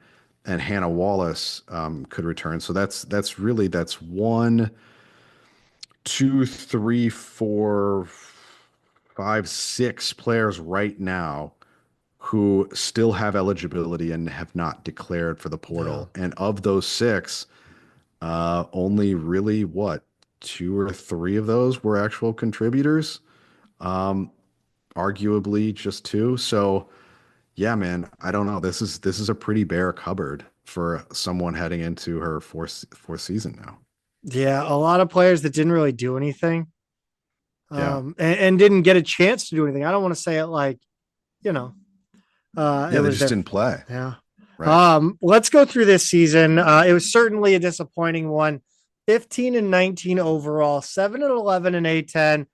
and Hannah Wallace could return. So that's one, two, three, four, five, six players right now who still have eligibility and have not declared for the Yeah. portal. And of those six, only really what, two or three of those were actual contributors. Um, Arguably just two. So yeah, man, I don't know. This is a pretty bare cupboard for someone heading into her fourth season now. Yeah, a lot of players that didn't really do anything, Yeah. and didn't get a chance to do anything. I don't want to say it like, you know, it Yeah, they was just their, didn't play. yeah. Right. Let's go through this season. It was certainly a disappointing one. 15-19 overall, 7-11 and A10.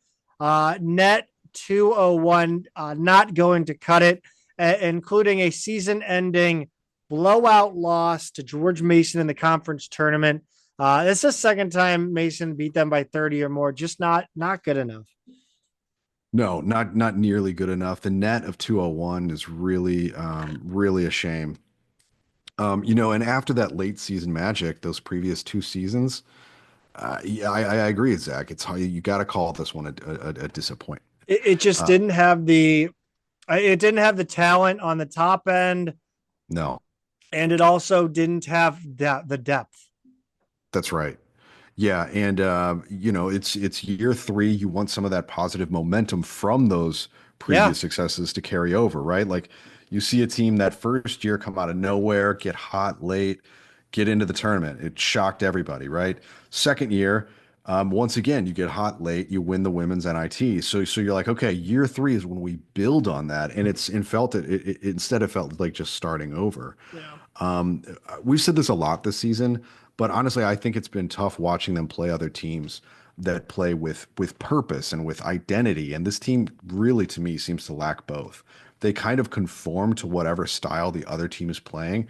Net 201, not going to cut it, including a season-ending blowout loss to George Mason in the conference tournament. It's the second time Mason beat them by 30 or more. Just not good enough. No, not nearly good enough. The net of 201 is really really a shame. And after that late season magic, those previous two seasons, yeah, I agree, Zach. It's how you got to call this one a disappointment. It just Uh, didn't have the it didn't have the talent on the top end, no, and it also didn't have the depth. that's right. Yeah, and it's year three. You want some of that positive momentum from those Yeah. previous successes to carry over, right? Like you see a team that first year come out of nowhere, get hot late, get into the tournament. It shocked everybody, right? Second year, once again, you get hot late, you win the women's NIT. So you're like, okay, year three is when we build on that, and it instead it felt like just starting over. Yeah. We've said this a lot this season, but honestly, I think it's been tough watching them play other teams that play with purpose and with identity. And this team really, to me, seems to lack both. They kind of conform to whatever style the other team is playing,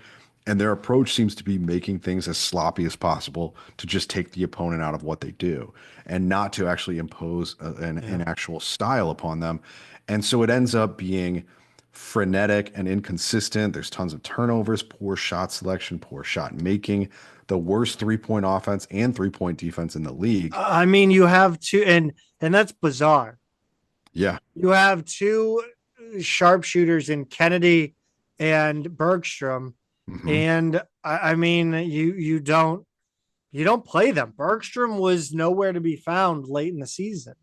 and their approach seems to be making things as sloppy as possible to just take the opponent out of what they do and not to actually impose an Yeah. actual style upon them. And so it ends up being frenetic and inconsistent. There's tons of turnovers, poor shot selection, poor shot making, the worst 3-point offense and 3-point defense in the league. I mean, you have two, and that's bizarre. Yeah. You have two sharpshooters in Kennedy and Bergstrom, Hmm. and I mean, you don't play them. Bergstrom was nowhere to be found late in the season.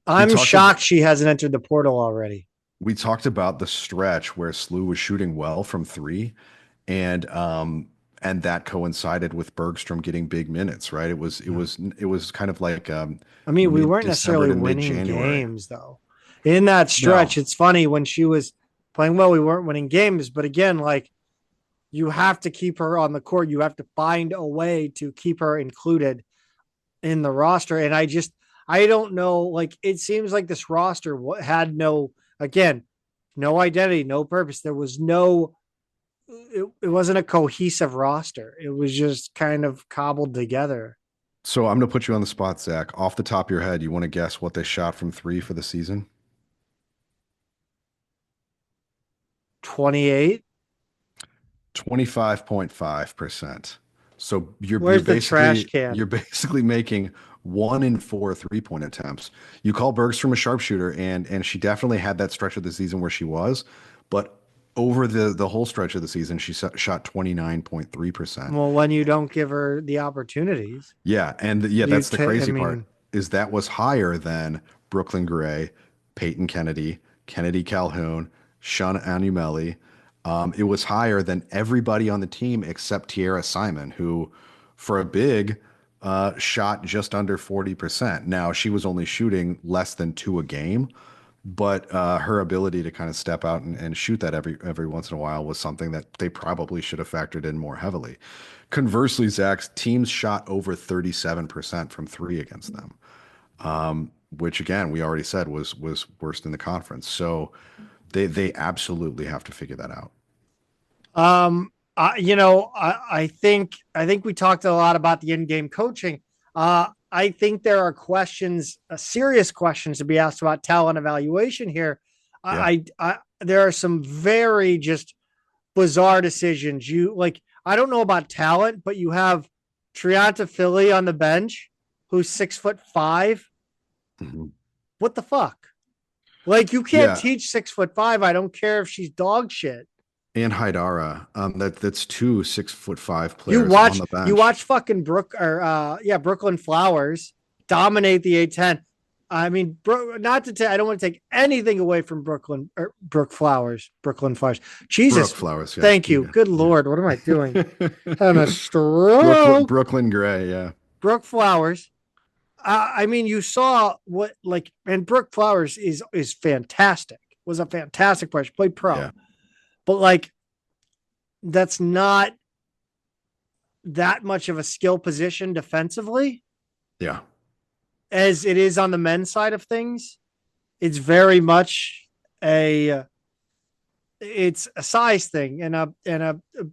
We I'm talked ab- shocked she hasn't entered the portal already. we talked about the stretch where Slew was shooting well from three, and that coincided with Bergstrom getting big minutes, right? It was kind of like I mean, we weren't mid-December necessarily to winning mid-January. games though. In that stretch, No. it's funny when she was playing well, we weren't winning games. But again, like you have to keep her on the court. You have to find a way to keep her included in the roster. And I don't know. Like it seems like this roster had again, no identity, no purpose. There was it wasn't a cohesive roster. It was just kind of cobbled together. So I'm going to put you on the spot, Zach. Off the top of your head, you want to guess what they shot from three for the season? 28. 25.5%. So Where's the trash can? you're basically making 1 in 4 3-point attempts. You call Bergstrom a sharpshooter, and she definitely had that stretch of the season where she was, but over the whole stretch of the season, she shot 29.3%. Well, when you don't give her the opportunities, Yeah, and yeah, you that's the ta- I crazy part mean, is that was higher than Brooklyn Gray, Peyton Kennedy, Kennedy Calhoun, Sean Anumeli. It was higher than everybody on the team except Tiara Simon, who, for a big, shot just under 40%. Now, she was only shooting less than 2 a game, but her ability to kind of step out and shoot that every once in a while was something that they probably should have factored in more heavily. Conversely, Zach's teams shot over 37% from three against them, which again we already said was worst in the conference. So they absolutely have to figure that out. I think we talked a lot about the in-game coaching. I think there are questions, serious questions to be asked about talent evaluation here. Yeah. There are some very just bizarre decisions. I don't know about talent, but you have Trianta Philly on the bench, who's 6'5". Mm-hmm. What the fuck? Like, you can't Yeah. teach 6'5". I don't care if she's dog shit. And Haidara, that's 2 6'5" players on the bench. You watch fucking Brooklyn Flowers dominate the A10. I mean, I don't want to take anything away from Brooklyn Flowers. Jesus, Brooke Flowers. Yeah. Thank you. Yeah. Good Lord, what am I doing? Having a stroke. Brooklyn Gray. Yeah. Brooke Flowers. I mean, you saw and Brooke Flowers is fantastic. Was a fantastic player. She played pro. Yeah. But that's not that much of a skill position defensively. Yeah. As it is on the men's side of things. It's very much it's a size thing and a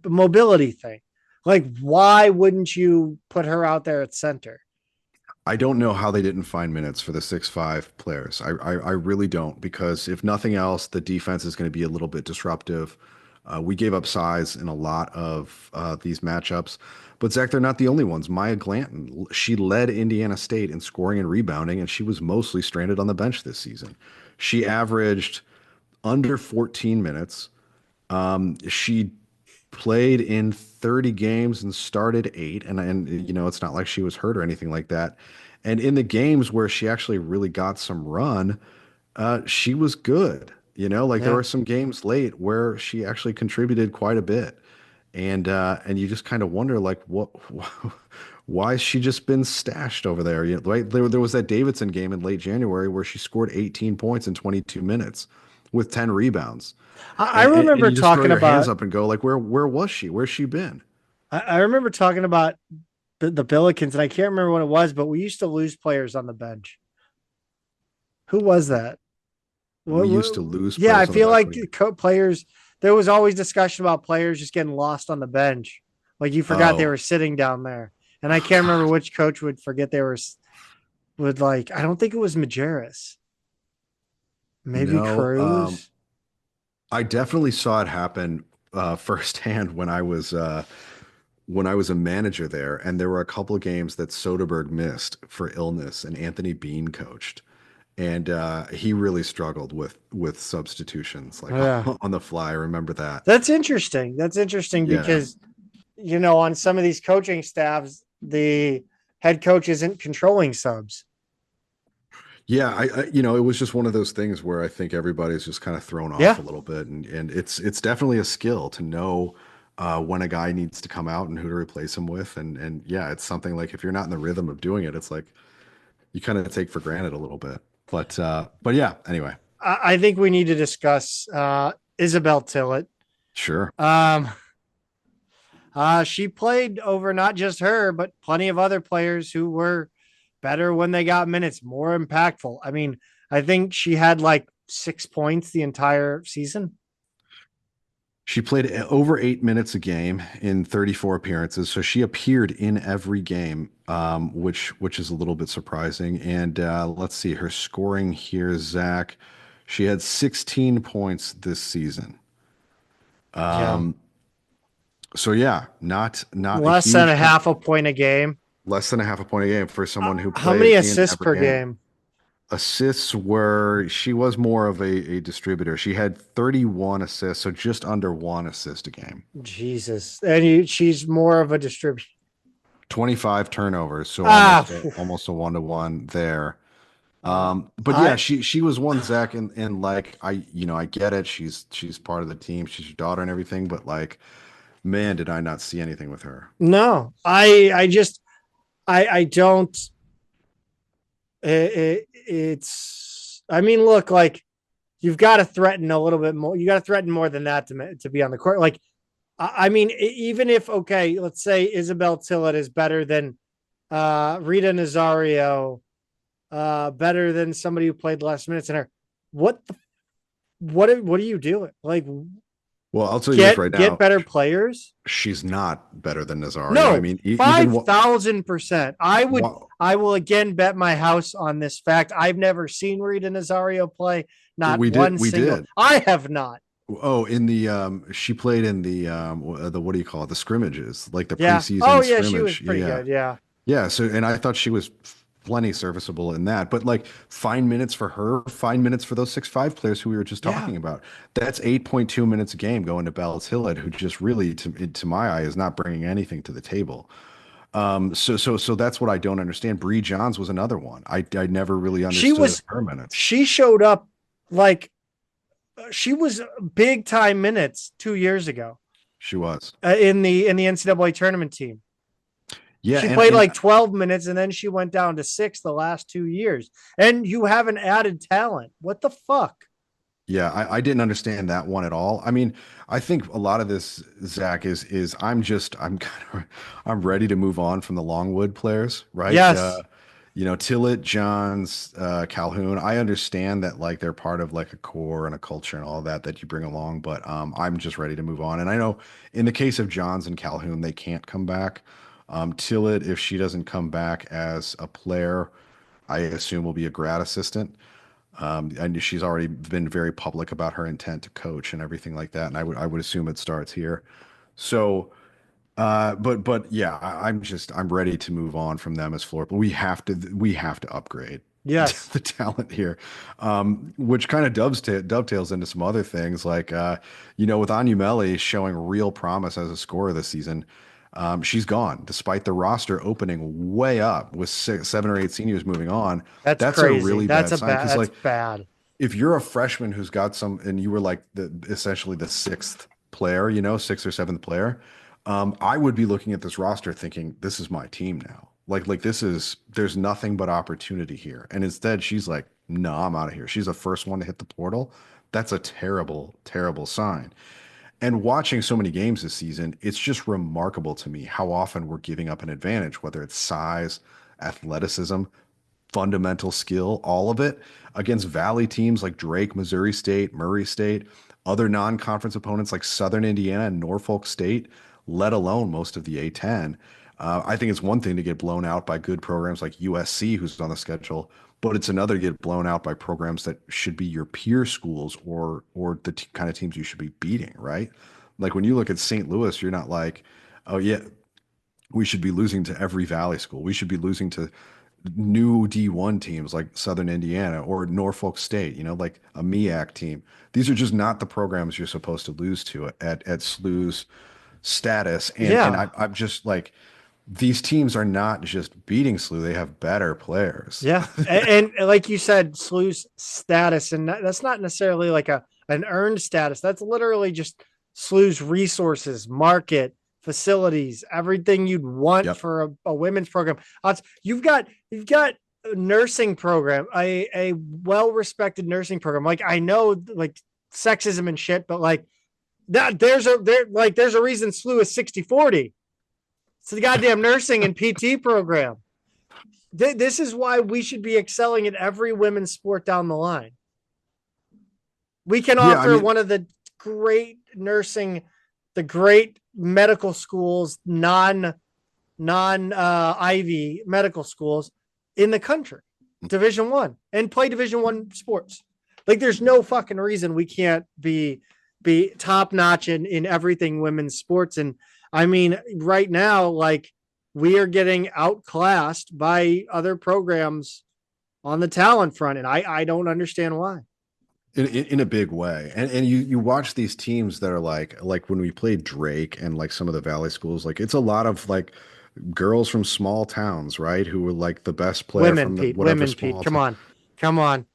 mobility thing. Like, why wouldn't you put her out there at center? I don't know how they didn't find minutes for the 6'5" players. I really don't, because if nothing else, the defense is going to be a little bit disruptive. We gave up size in a lot of these matchups, but Zach, they're not the only ones. Maya Glanton, she led Indiana State in scoring and rebounding, and she was mostly stranded on the bench this season. She averaged under 14 minutes. She played in 30 games and started 8, and it's not like she was hurt or anything like that. And in the games where she actually really got some run, she was good. There were some games late where she actually contributed quite a bit, and you just kind of wonder, like, why has she just been stashed over there? Right? There was that Davidson game in late January where she scored 18 points in 22 minutes with 10 rebounds. I remember and you just talking throw your about hands up and go, like, where was she? Where's she been? I remember talking about the Billikens, and I can't remember what it was, but we used to lose players on the bench. Who was that? We used to lose. Yeah, I feel like players. There was always discussion about players just getting lost on the bench. Like, you forgot they were sitting down there, and I can't remember which coach would forget they were. I don't think it was Majerus. Maybe Cruz. I definitely saw it happen firsthand when I was a manager there, and there were a couple of games that Soderberg missed for illness, and Anthony Bean coached, and he really struggled with substitutions on the fly. I remember that. That's interesting. Because on some of these coaching staffs, the head coach isn't controlling subs. Yeah, it was just one of those things where I think everybody's just kind of thrown off a little bit, and it's definitely a skill to know when a guy needs to come out and who to replace him with, and yeah, it's something like, if you're not in the rhythm of doing it, it's like you kind of take for granted a little bit. But yeah, anyway, I think we need to discuss Isabel Tillett. Sure. She played over not just her, but plenty of other players who were better when they got minutes, more impactful. I mean, I think she had 6 points the entire season. She played over 8 minutes a game in 34 appearances, so she appeared in every game, which is a little bit surprising. And let's see, her scoring here, Zach. She had 16 points this season. So yeah, not less than a half a point a game. Less than a half a point a game for someone who played. How many assists per game? Assists she was more of a distributor. She had 31 assists, so just under 1 assist a game. Jesus. And she's more of a distributor. 25 turnovers, so almost a 1-to-1 there. But yeah, she was one, Zach, and I get it. She's part of the team. She's your daughter and everything, but man, did I not see anything with her. No, I don't. It's. I mean, look, like you've got to threaten a little bit more. You got to threaten more than that to be on the court. Like, I mean, even if okay, let's say Isabel Tillett is better than Rita Nazario, better than somebody who played less minutes in her. What the, what are you doing? Like, Well, I'll tell you this right get now. better players. She's not better than Nazario. I No, mean, even what 5,000%. I will again bet my house on this fact. I've never seen Rita Nazario play. Not one we single. did. I have not. Oh, in the she played in the what do you call it? The scrimmages, like the Yeah. Oh preseason yeah, she was scrimmage. pretty Yeah. good. Yeah. Yeah, so and I thought she was plenty serviceable in that. But like fine minutes for her, fine minutes for those 6'5" players who we were just Yeah. talking about. That's 8.2 minutes a game going to Bellis Hillett, who just really to my eye is not bringing anything to the table. So that's what I don't understand. Bree Johns was another one. I never really She understood was her minutes. she showed up like she was big time minutes 2 years ago She was. in the NCAA tournament team. Yeah, She and played and like 12 minutes and then she went down to 6 the last 2 years. And you have an added talent. What the fuck? yeah, I didn't understand that one at all. I mean, I think a lot of this, Zach, is I'm kind of I'm ready to move on from the Longwood players, right? Yes. Tillett, Johns, Calhoun. I understand that like they're part of like a core and a culture and all that you bring along, but I'm just ready to move on. And I know in the case of Johns and Calhoun, they can't come back. Tillett, if she doesn't come back as a player, I assume will be a grad assistant. And she's already been very public about her intent to coach and everything like that. And I would assume it starts here. So, but yeah, I'm ready to move on from them as floor. But we have to upgrade Yes. the talent here, which kind of dovetails into some other things like with Anyumeli showing real promise as a scorer this season. She's gone despite the roster opening way up with 7 or 8 seniors moving on. That's That's a crazy. really bad sign because That's like bad. if you're a freshman who's got some and you were like essentially the sixth player, sixth or seventh player, I would be looking at this roster thinking, this is my team now. Like there's nothing but opportunity here. And instead she's like, no, I'm out of here. She's the first one to hit the portal. That's a terrible, terrible sign. And watching so many games this season, it's just remarkable to me how often we're giving up an advantage, whether it's size, athleticism, fundamental skill, all of it against Valley teams like Drake, Missouri State, Murray State, other non-conference opponents like Southern Indiana and Norfolk State, let alone most of the A10. I think it's one thing to get blown out by good programs like USC, who's on the schedule, but it's another to get blown out by programs that should be your peer schools or the kind of teams you should be beating, right? Like when you look at St. Louis, you're not like, oh yeah, we should be losing to every Valley school. We should be losing to new D1 teams like Southern Indiana or Norfolk State, like a MEAC team. These are just not the programs you're supposed to lose to at SLU's status. And Yeah. I'm just like, these teams are not just beating SLU, they have better players. Yeah. And like you said, SLU's status, and that's not necessarily like an earned status. That's literally just SLU's resources, market, facilities, everything you'd want Yep. for a women's program. You've got a nursing program, a well-respected nursing program. Like I know like sexism and shit, but like that there's a reason SLU is 60-40. It's the goddamn nursing and PT program. This is why we should be excelling at every women's sport down the line. We can Yeah, I offer mean, one of the great nursing, the great medical schools, non Ivy medical schools in the country, Division One, and play Division One sports. Like, there's no fucking reason we can't be top notch in everything women's sports. And I mean, right now, like we are getting outclassed by other programs on the talent front, and I don't understand why. in a big way. And you watch these teams that are like when we played Drake and like some of the Valley schools, like it's a lot of like girls from small towns, right? Who were like the best player Women, from the Pete. whatever Women, Pete. small Come town. on, come on.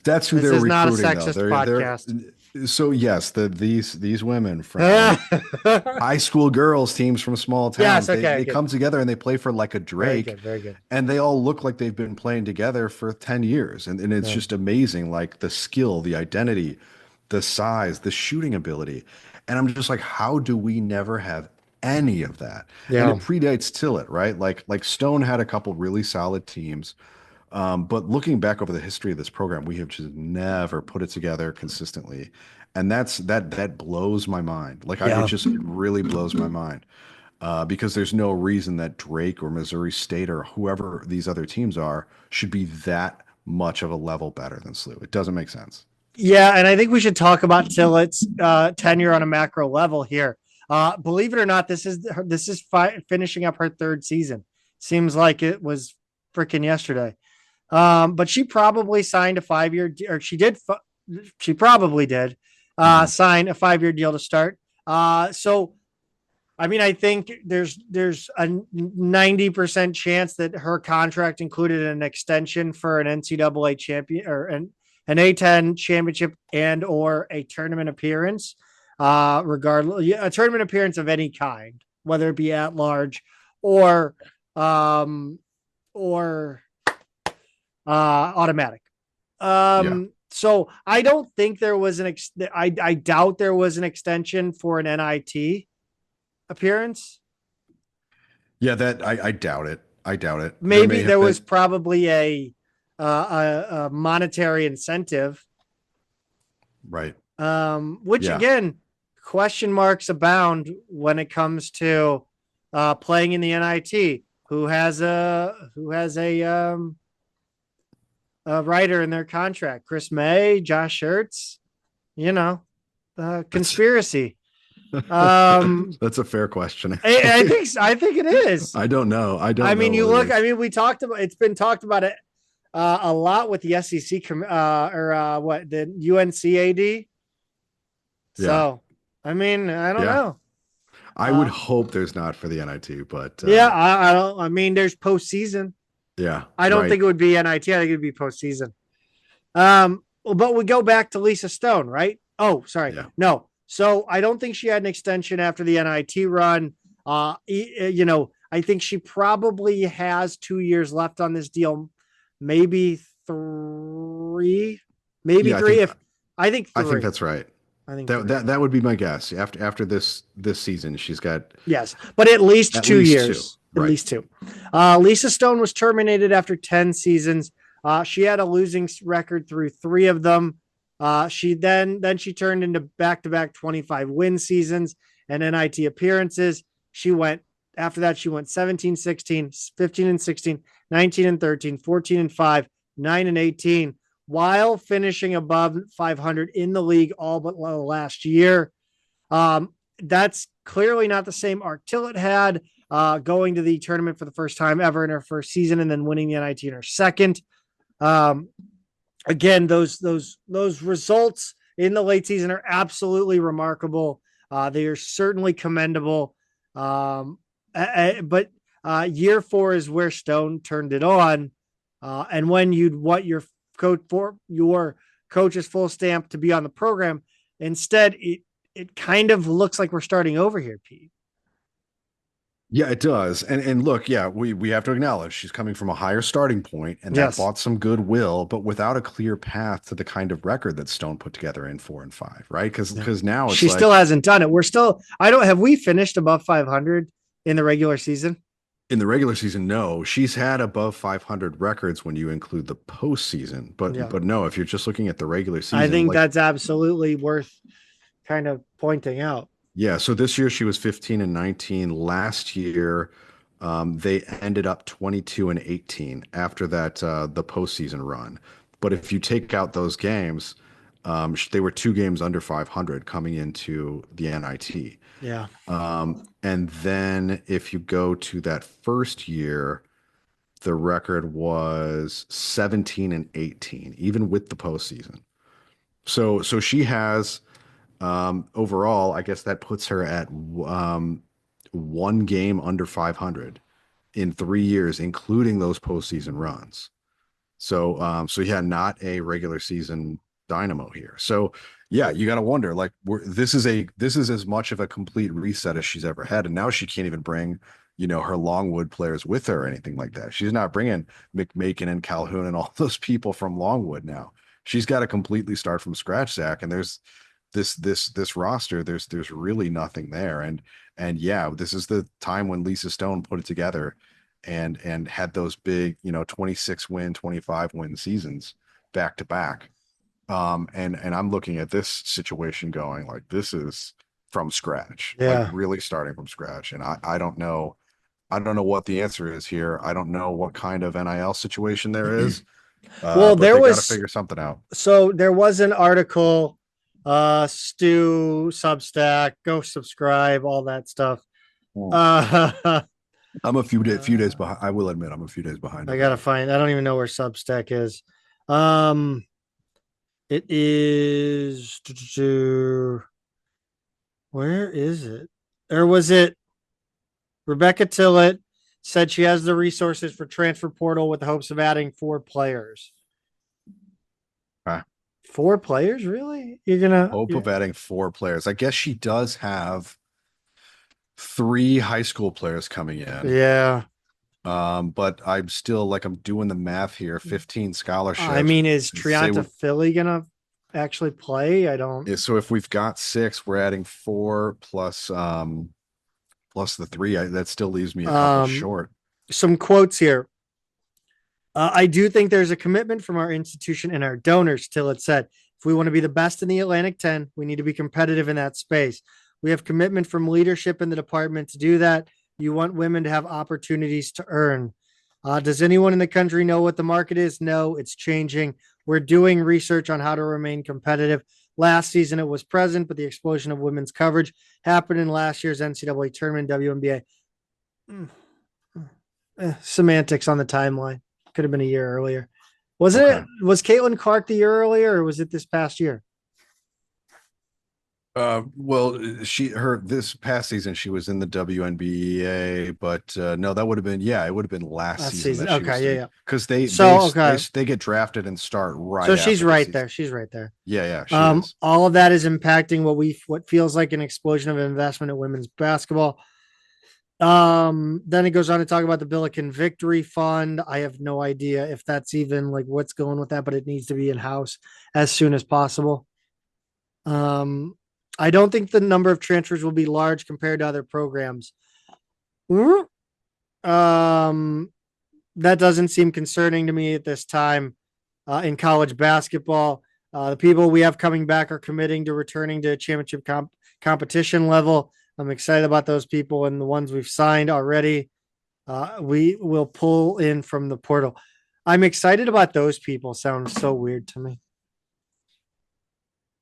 That's who This they're is not a recruiting though. sexist podcast. So yes, these women from high school girls teams from small Yes. towns, Okay. they Good. come together and they play for like a Very Drake, good. Very good. and they all look like they've been playing together for 10 years. And it's Yeah. just amazing, like the skill, the identity, the size, the shooting ability. And I'm just like, how do we never have any of that? And Yeah. it predates Tillett, right? Like Stone had a couple really solid teams. But looking back over the history of this program, we have just never put it together consistently. And that blows my mind. Like Yeah. it really blows my mind. Because there's no reason that Drake or Missouri State or whoever these other teams are should be that much of a level better than SLU. It doesn't make sense. Yeah, and I think we should talk about Tillett's tenure on a macro level here. Believe it or not, this is finishing up her third season. Seems like it was freaking yesterday. But she probably signed a 5 year, or she did. She probably did Mhm. sign a 5 year deal to start. So I mean, I think there's a 90% chance that her contract included an extension for an NCAA champion or an A10 championship and or a tournament appearance, regardless a tournament appearance of any kind, whether it be at large or um or automatic. Yeah. So I don't think there was I doubt there was an extension for an NIT appearance. Yeah, that I doubt it. I doubt it. There may Maybe have there was been, probably a monetary incentive, right. which Yeah. again, question marks abound when it comes to playing in the NIT. Who has a writer in their contract? Chris May, Josh Schertz, you know, That's conspiracy. Um, that's a fair question, I actually. think I think it is. I don't know. I I don't mean, know you what it look. I is. mean, we talked about. It's been talked about it a lot with the SEC or what the UNCAD. Yeah. So, I mean, I don't Yeah. know. I would Uh, hope there's not for the NIT, but yeah, I don't. I mean, there's postseason. yeah, I don't right. think it would be NIT. I think it would be postseason. But we go back to Lisa Stone, right? Oh, sorry, Yeah. no. So I don't think she had an extension after the NIT run. I think she probably has 2 years left on this deal, maybe three, maybe Yeah, three. If I think I think three, that's right. I think That three. that that would be my guess. After this season, she's got Yes, but at least at two least two. years. At Right. least two. Lisa Stone was terminated after 10 seasons. She had a losing record through three of them. She turned into back-to-back 25 win seasons and NIT appearances. She went after that, she went 17, 16, 15 and 16, 19 and 13, 14 and 5, 9 and 18, while finishing above 500 in the league all but last year. That's clearly not the same arc Tillett had, going to the tournament for the first time ever in her first season and then winning the NIT in her second. Um, Again, those results in the late season are absolutely remarkable. They are certainly commendable. But year four is where Stone turned it on. And when you'd want your coach's full stamp to be on the program, instead it kind of looks like we're starting over here, Pete. Yeah, it does. And look, yeah, we have to acknowledge she's coming from a higher starting point, and that Yes. bought some goodwill, but without a clear path to the kind of record that Stone put together in 4-5, right? Because Yeah. now it's She still like hasn't done it. We're still, I don't, have we finished above 500 in the regular season? in the regular season, no, she's had above 500 records when you include the postseason, but Yeah. but no, if you're just looking at the regular I season, think like that's absolutely worth kind of pointing out. yeah, so this year she was 15 and 19. Last year, they ended up 22 and 18 after that the postseason run. But if you take out those games, they were 2 games under 500 coming into the NIT. Yeah. And then if you go to that first year, the record was 17 and 18, even with the postseason. So she has overall, I guess that puts her at 1 game under 500 in 3 years, including those postseason runs. So yeah, not a regular season dynamo here. So yeah, you got to wonder, like, this is as much of a complete reset as she's ever had, and now she can't even bring, her Longwood players with her or anything like that. She's not bringing McMakin and Calhoun and all those people from Longwood now. She's got to completely start from scratch, Zach. And there's this roster. There's really nothing there. And yeah, this is the time when Lisa Stone put it together and had those big, 26 win, 25 win seasons back to back. And I'm looking at this situation going like, this is from scratch, like really starting from scratch. And I don't know what the answer is here. I don't know what kind of NIL situation there is. Well, there was got to figure something out. So there was an article, Stu, Substack, go subscribe, all that stuff. I'm a few days behind. I will admit, I'm a few days behind. I gotta find. I don't even know where Substack is. It is. Where is it? Or was it? Rebecca Tillett said she has the resources for transfer portal with the hopes of adding 4 players. 4 players, really? You're gonna hope of adding 4 players. I guess she does have 3 high school players coming in. Yeah. But I'm still like, I'm doing the math here. 15 scholarships. I mean, is Trianta Philly gonna actually play? I don't. So if we've got 6, we're adding 4 plus the 3. That still leaves me a couple short. Some quotes here. I do think there's a commitment from our institution and our donors. Tillett said, if we want to be the best in the Atlantic 10, we need to be competitive in that space. We have commitment from leadership in the department to do that. You want women to have opportunities to earn. Does anyone in the country know what the market is? No, it's changing. We're doing research on how to remain competitive. Last season, it was present, but the explosion of women's coverage happened in last year's NCAA tournament, WNBA. Semantics on the timeline. Could have been a year earlier. Was Caitlin Clark the year earlier, or was it this past year? Well, this past season she was in the WNBA, but no, that would have been it would have been last season. Okay, because they get drafted and start right. So she's right there. She's right there. Yeah. She is. All of that is impacting what feels like an explosion of investment in women's basketball. Then it goes on to talk about the Billiken Victory Fund. I have no idea if that's even like what's going with that, but it needs to be in house as soon as possible. I don't think the number of transfers will be large compared to other programs. That doesn't seem concerning to me at this time in college basketball. The people we have coming back are committing to returning to championship competition level. I'm excited about those people and the ones we've signed already. We will pull in from the portal. I'm excited about those people. Sounds so weird to me.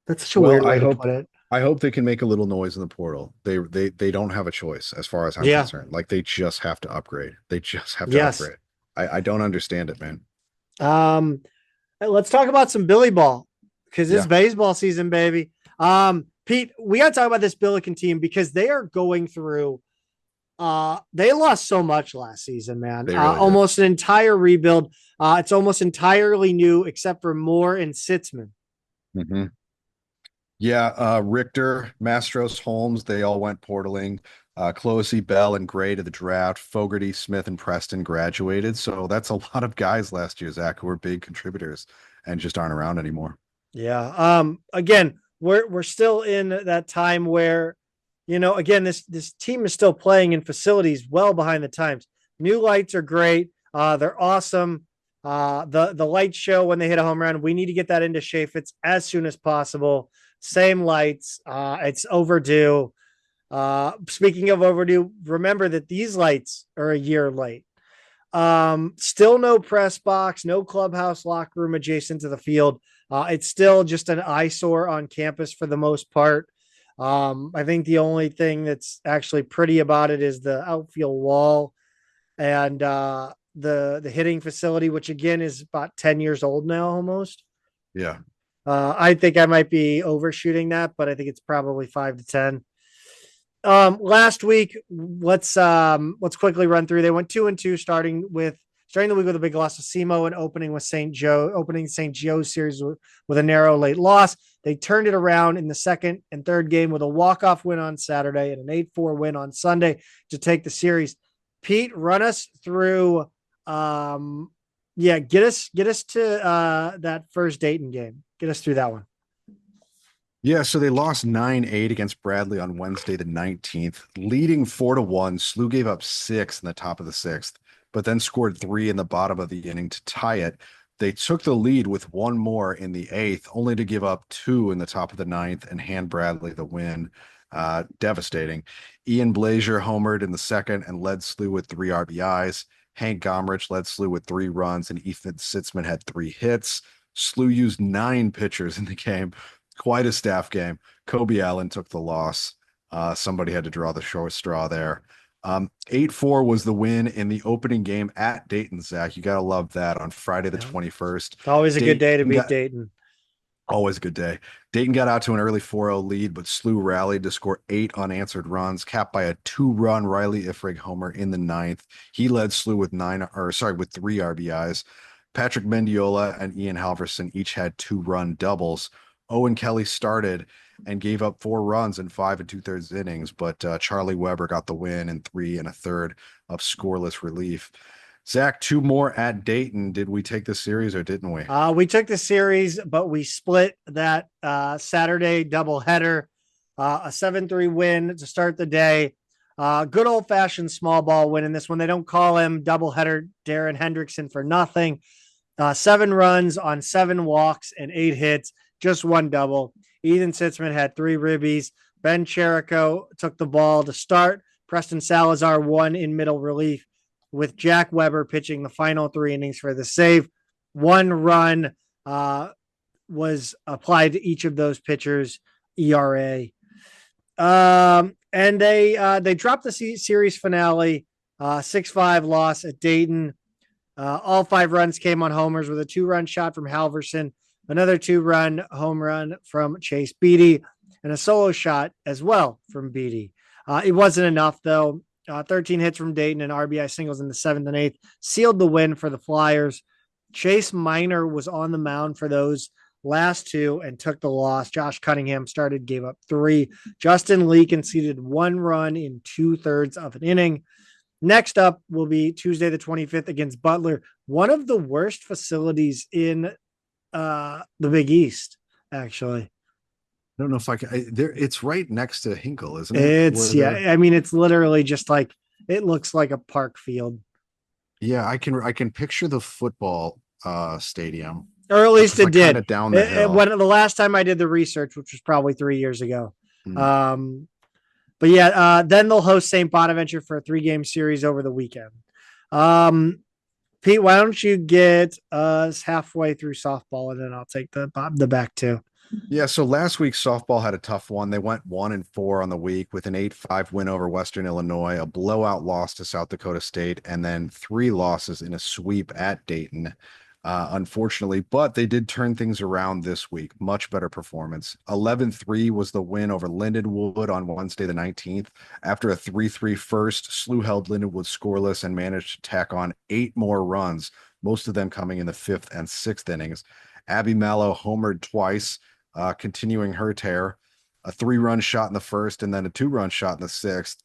That's such a weird way to put it. I hope they can make a little noise in the portal. They don't have a choice as far as I'm concerned. Like, they just have to upgrade. They just have to upgrade. I don't understand it, man. Let's talk about some Billy ball because it's baseball season, baby. Pete, we got to talk about this Billiken team because they are going through. They lost so much last season, man. Really almost an entire rebuild. It's almost entirely new except for Moore and Sitzman. Mm-hmm. Yeah, Richter, Mastros, Holmes, they all went portaling. Closey, Bell, and Gray to the draft. Fogarty, Smith, and Preston graduated. So that's a lot of guys last year, Zach, who were big contributors and just aren't around anymore. Yeah. Again, we're still in that time where, again, this team is still playing in facilities well behind the times. New lights are great. They're awesome. The light show when they hit a home run, we need to get that into Chaffetz as soon as possible. Same lights. It's overdue. Speaking of overdue, remember that these lights are a year late. Still no press box, no clubhouse locker room adjacent to the field. It's still just an eyesore on campus for the most part. I think the only thing that's actually pretty about it is the outfield wall and the hitting facility, which again is about 10 years old now almost. Yeah. I think I might be overshooting that, but I think it's probably 5 to 10. Last week, let's quickly run through. They went 2-2, starting with starting the week with a big loss to SEMO and opening St. Joe's series with a narrow late loss. They turned it around in the second and third game with a walk-off win on Saturday and an 8-4 win on Sunday to take the series. Pete, run us through get us to that first Dayton game. Get us through that one. Yeah, so they lost 9-8 against Bradley on Wednesday the 19th, leading 4-1. SLU gave up 6 in the top of the 6th, but then scored 3 in the bottom of the inning to tie it. They took the lead with 1 more in the 8th, only to give up 2 in the top of the 9th and hand Bradley the win. Devastating. Ian Blazier homered in the second and led SLU with 3 RBIs. Hank Gomrich led SLU with 3 runs, and Ethan Sitzman had 3 hits. SLU used 9 pitchers in the game. Quite a staff game. Kobe Allen took the loss. Somebody had to draw the short straw there. 8-4 was the win in the opening game at Dayton, Zach. You got to love that on Friday the 21st. Always a good day to beat Dayton. Always a good day. Dayton got out to an early 4-0 lead, but SLU rallied to score 8 unanswered runs, capped by a 2-run Riley Ifrig homer in the 9th. He led SLU with 3 RBIs. Patrick Mendiola and Ian Halverson each had 2-run doubles. Owen Kelly started and gave up 4 runs in 5 2/3 innings, but Charlie Weber got the win in 3 1/3 of scoreless relief. Zach, 2 more at Dayton. Did we take the series or didn't we? We took the series, but we split that Saturday doubleheader. A 7-3 win to start the day. Good old-fashioned small ball win in this one. They don't call him doubleheader Darren Hendrickson for nothing. 7 runs on 7 walks and 8 hits. Just 1 double. Ethan Sitzman had 3 ribbies. Ben Cherico took the ball to start. Preston Salazar won in middle relief, with Jack Weber pitching the final 3 innings for the save. 1 run was applied to each of those pitchers' ERA. And they dropped the series finale, 6-5 loss at Dayton. All 5 runs came on homers with a 2-run shot from Halverson, another 2-run home run from Chase Beatty, and a solo shot as well from Beatty. It wasn't enough, though. 13 hits from Dayton and RBI singles in the 7th and 8th sealed the win for the Flyers. Chase Minor was on the mound for those last 2 and took the loss. Josh Cunningham started, gave up 3. Justin Lee conceded 1 run in 2/3 of an inning. Next up will be Tuesday the 25th against Butler, one of the worst facilities in the Big East, actually. I don't know if I can. It's right next to Hinkle, isn't it? I mean, it's literally just like, it looks like a park field. Yeah, I can picture the football stadium, or at least it did. Down the hill. When the last time I did the research, which was probably 3 years ago. But yeah, then they'll host St. Bonaventure for a 3-game series over the weekend. Pete, why don't you get us halfway through softball, and then I'll take the back 2. Yeah, so last week softball had a tough one. They went 1-4 on the week with an 8-5 win over Western Illinois, a blowout loss to South Dakota State, and then 3 losses in a sweep at Dayton, unfortunately. But they did turn things around this week. Much better performance. 11-3 was the win over Lindenwood on Wednesday the 19th. After a 3-3 first, SLU held Lindenwood scoreless and managed to tack on 8 more runs, most of them coming in the 5th and 6th innings. Abby Mallow homered twice, continuing her tear. A 3-run shot in the 1st and then a 2-run shot in the 6th.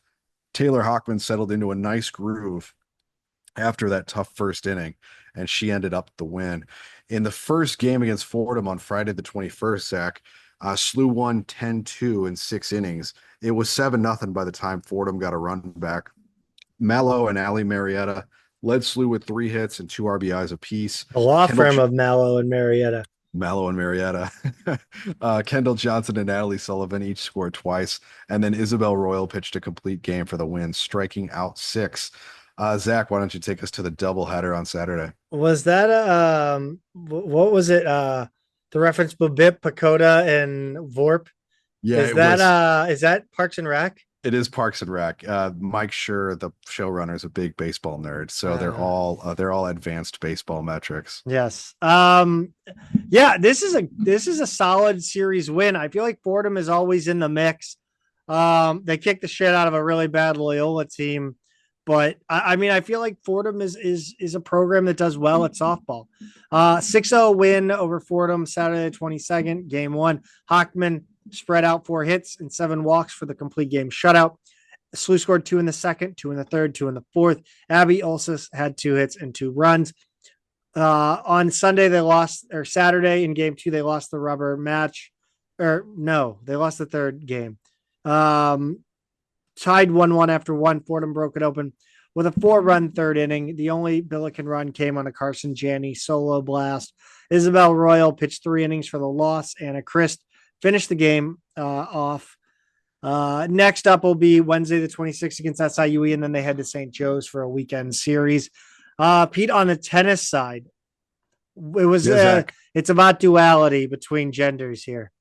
Taylor Hockman settled into a nice groove after that tough first inning, and she ended up the win. In the first game against Fordham on Friday the 21st, Zach, SLU won 10-2 in 6 innings. It was 7-0 by the time Fordham got a run back. Mallow and Allie Marietta led SLU with 3 hits and 2 RBIs apiece. The law firm of Mallow and Marietta. Kendall Johnson and Natalie Sullivan each scored twice, and then Isabel Royal pitched a complete game for the win, striking out 6. Zach, why don't you take us to the doubleheader on Saturday? Was that what was it? The reference Babip, Pacoda, and Vorp? Yeah, is that Parks and Rec? It is Parks and Rec. Mike Schur, the showrunner, is a big baseball nerd, so they're all advanced baseball metrics. Yes. Yeah, this is a solid series win. I feel like Fordham is always in the mix. They kicked the shit out of a really bad Loyola team. But I mean, I feel like Fordham is a program that does well at softball. 6-0 win over Fordham Saturday 22nd, game one. Hockman spread out 4 hits and 7 walks for the complete game shutout. SLU scored 2 in the second, 2 in the third, 2 in the fourth. Abby also had 2 hits and 2 runs. On Sunday, they lost, or Saturday in game 2, they lost the rubber match. Or no, they lost the third game. Tied 1-1 after 1. Fordham broke it open with a 4-run third inning. The only Billiken run came on a Carson Janney solo blast. Isabel Royal pitched 3 innings for the loss. Anna Christ finished the game off. Next up will be Wednesday the 26th against SIUE, and then they head to St. Joe's for a weekend series. Pete, on the tennis side, it's about duality between genders here.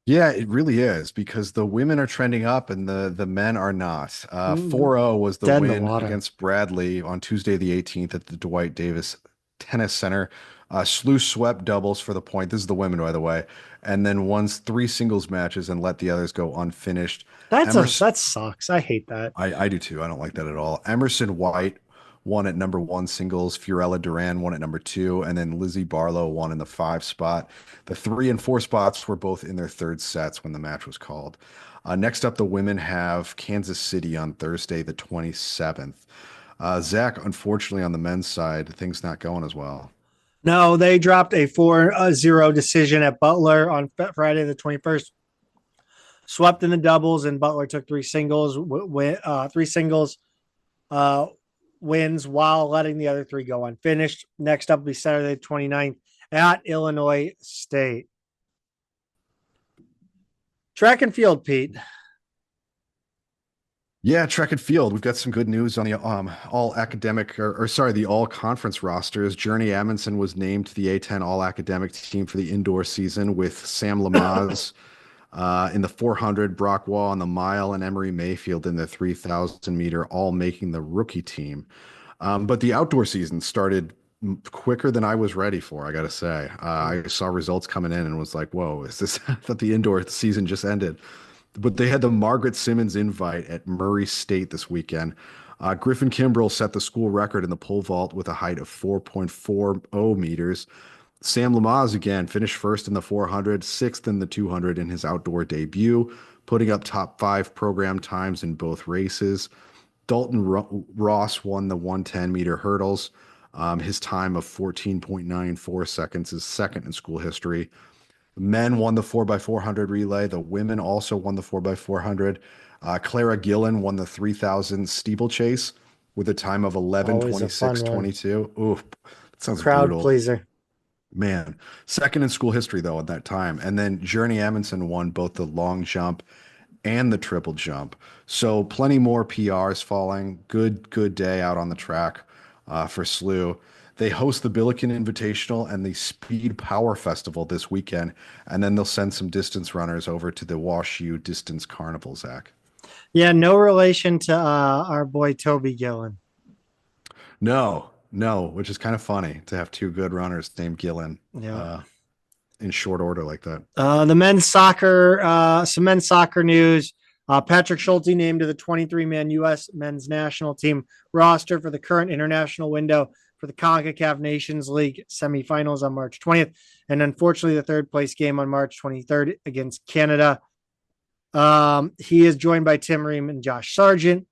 Yeah, it really is, because the women are trending up and the men are not. 4-0 was the win against Bradley on Tuesday the 18th at the Dwight Davis Tennis Center. SLU swept doubles for the point. This is the women, by the way, and then won 3 singles matches and let the others go unfinished. That sucks. I hate that. I do too. I don't like that at all. Emerson White won at number 1 singles. Fiorella Duran won at number 2, and then Lizzie Barlow won in the 5 spot. The 3 and 4 spots were both in their third sets when the match was called. Next up, the women have Kansas City on Thursday, the 27th. Zach, unfortunately, on the men's side, things not going as well. No, they dropped a 4-0 decision at Butler on Friday the 21st. Swept in the doubles, and Butler took 3 singles. Wins while letting the other 3 go unfinished. Next up will be Saturday 29th at Illinois State. Track and field, Pete. Yeah, track and field. We've got some good news on the the all conference rosters. Journey Amundsen was named to the A10 all academic team for the indoor season, with Sam Lamaze in the 400, Brock Wall on the mile, and Emery Mayfield in the 3,000 meter, all making the rookie team. But the outdoor season started quicker than I was ready for, I got to say. I saw results coming in and was like, whoa, is this that the indoor season just ended? But they had the Margaret Simmons invite at Murray State this weekend. Griffin Kimbrell set the school record in the pole vault with a height of 4.40 meters. Sam Lamaze again finished first in the 400, 6th in the 200 in his outdoor debut, putting up top 5 program times in both races. Dalton Ross won the 110-meter hurdles. His time of 14.94 seconds is second in school history. Men won the 4x400 relay. The women also won the 4x400. Clara Gillen won the 3,000 steeplechase with a time of 11:26:22. Ooh, that sounds crowd brutal. Pleaser. Man, second in school history, though, at that time. And then Journey Amundsen won both the long jump and the triple jump. So plenty more PRs falling. Good day out on the track for SLU. They host the Billiken Invitational and the Speed Power Festival this weekend, and then they'll send some distance runners over to the Wash U Distance Carnival, Zach. Yeah, no relation to our boy Toby Gillen. No, which is kind of funny to have 2 good runners named Gillen in short order like that. The men's soccer, some men's soccer news. Patrick Schulte named to the 23-man U.S. men's national team roster for the current international window for the CONCACAF Nations League semifinals on March 20th. And unfortunately, the 3rd place game on March 23rd against Canada. He is joined by Tim Ream and Josh Sargent.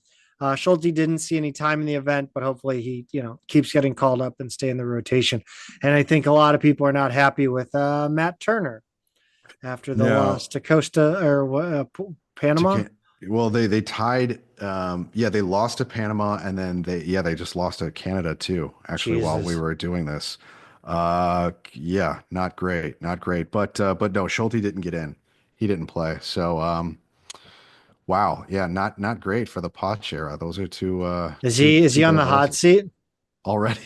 Schulte didn't see any time in the event, but hopefully he, keeps getting called up and stay in the rotation. And I think a lot of people are not happy with Matt Turner after the loss to Panama. Well, they tied. They lost to Panama, and then they just lost to Canada too. Actually, while we were doing this, not great. But no, Schulte didn't get in. He didn't play. So, wow, yeah, not great for the Potch era. Those are 2. Is he on the hot seat already?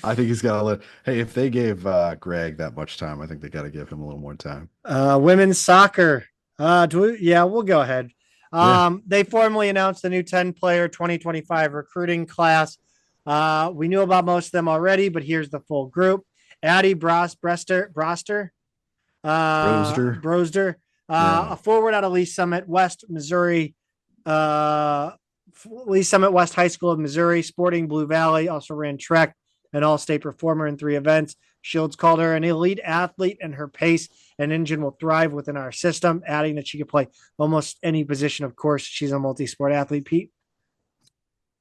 I think he's got a little. Hey, if they gave Greg that much time, I think they got to give him a little more time. Women's soccer. We'll go ahead. They formally announced the new 10-player 2025 recruiting class. We knew about most of them already, but here's the full group. Addie Brosder, a forward out of Lee Summit, West Missouri, Lee Summit West High School of Missouri, Sporting Blue Valley, also ran track, an all-state performer in 3 events. Schertz called her an elite athlete, and her pace and engine will thrive within our system, adding that she could play almost any position. Of course, she's a multi-sport athlete, Pete.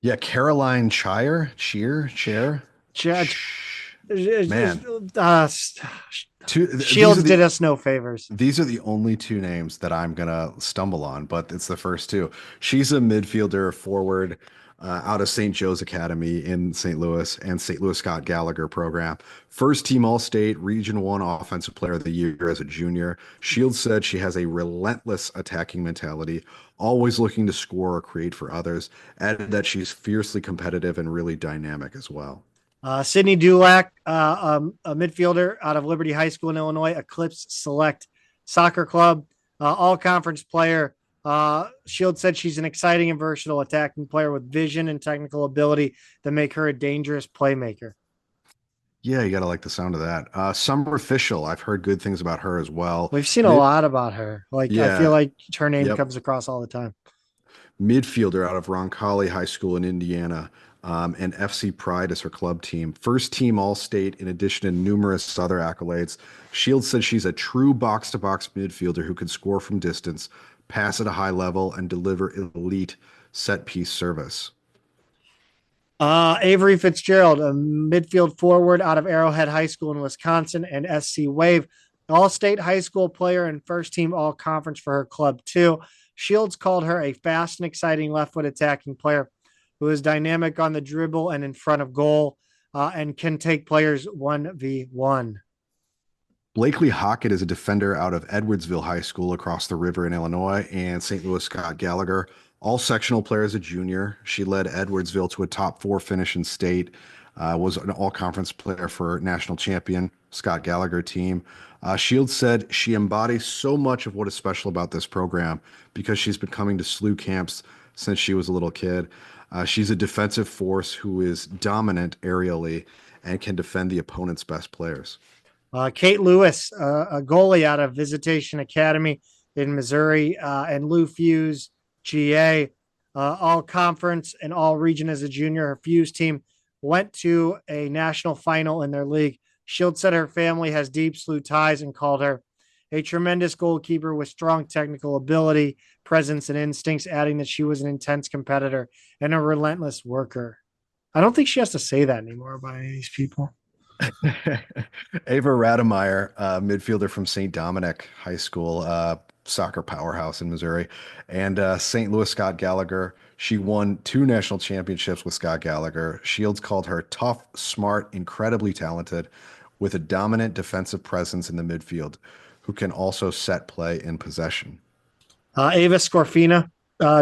Yeah, Caroline Chair. Judge, Man, Shields did us no favors. These are the only two names that I'm gonna stumble on, but it's the first two. She's a midfielder forward out of St. Joe's Academy in St. Louis and St. Louis Scott Gallagher program. First team All-State, Region 1 Offensive Player of the Year as a junior. Shields said she has a relentless attacking mentality, always looking to score or create for others. Added that she's fiercely competitive and really dynamic as well. Sydney Dulac, a midfielder out of Liberty High School in Illinois, Eclipse Select Soccer Club, all-conference player. Shields said she's an exciting and versatile attacking player with vision and technical ability that make her a dangerous playmaker. Yeah, you got to like the sound of that. Summer Official, I've heard good things about her as well. We've seen a lot about her. Yeah, I feel like her name comes across all the time. Midfielder out of Roncalli High School in Indiana, and FC Pride is her club team. First team All-State, in addition to numerous other accolades. Shields said she's a true box-to-box midfielder who can score from distance, pass at a high level, and deliver elite set-piece service. Avery Fitzgerald, a midfield forward out of Arrowhead High School in Wisconsin and SC Wave, all-state high school player and first team all-conference for her club too. Shields called her a fast and exciting left-foot attacking player who is dynamic on the dribble and in front of goal, and can take players 1v1. Blakely Hockett is a defender out of Edwardsville High School across the river in Illinois, and St. Louis Scott Gallagher, all sectional player as a junior. She led Edwardsville to a top 4 finish in state, was an all-conference player for national champion Scott Gallagher team. Shields said she embodies so much of what is special about this program because she's been coming to SLU camps since she was a little kid. She's a defensive force who is dominant aerially and can defend the opponent's best players. Kate Lewis, a goalie out of Visitation Academy in Missouri, and Lou Fuse, GA, all conference and all region as a junior. Her Fuse team went to a national final in their league. Shields said her family has deep SLU ties and called her a tremendous goalkeeper with strong technical ability, presence, and instincts, adding that she was an intense competitor and a relentless worker. I don't think she has to say that anymore about any of these people. Ava Rademeyer, midfielder from St. Dominic High School, soccer powerhouse in Missouri, and St. Louis Scott Gallagher. She won 2 national championships with Scott Gallagher. Shields called her tough, smart, incredibly talented, with a dominant defensive presence in the midfield, who can also set play in possession. Ava Scorfina,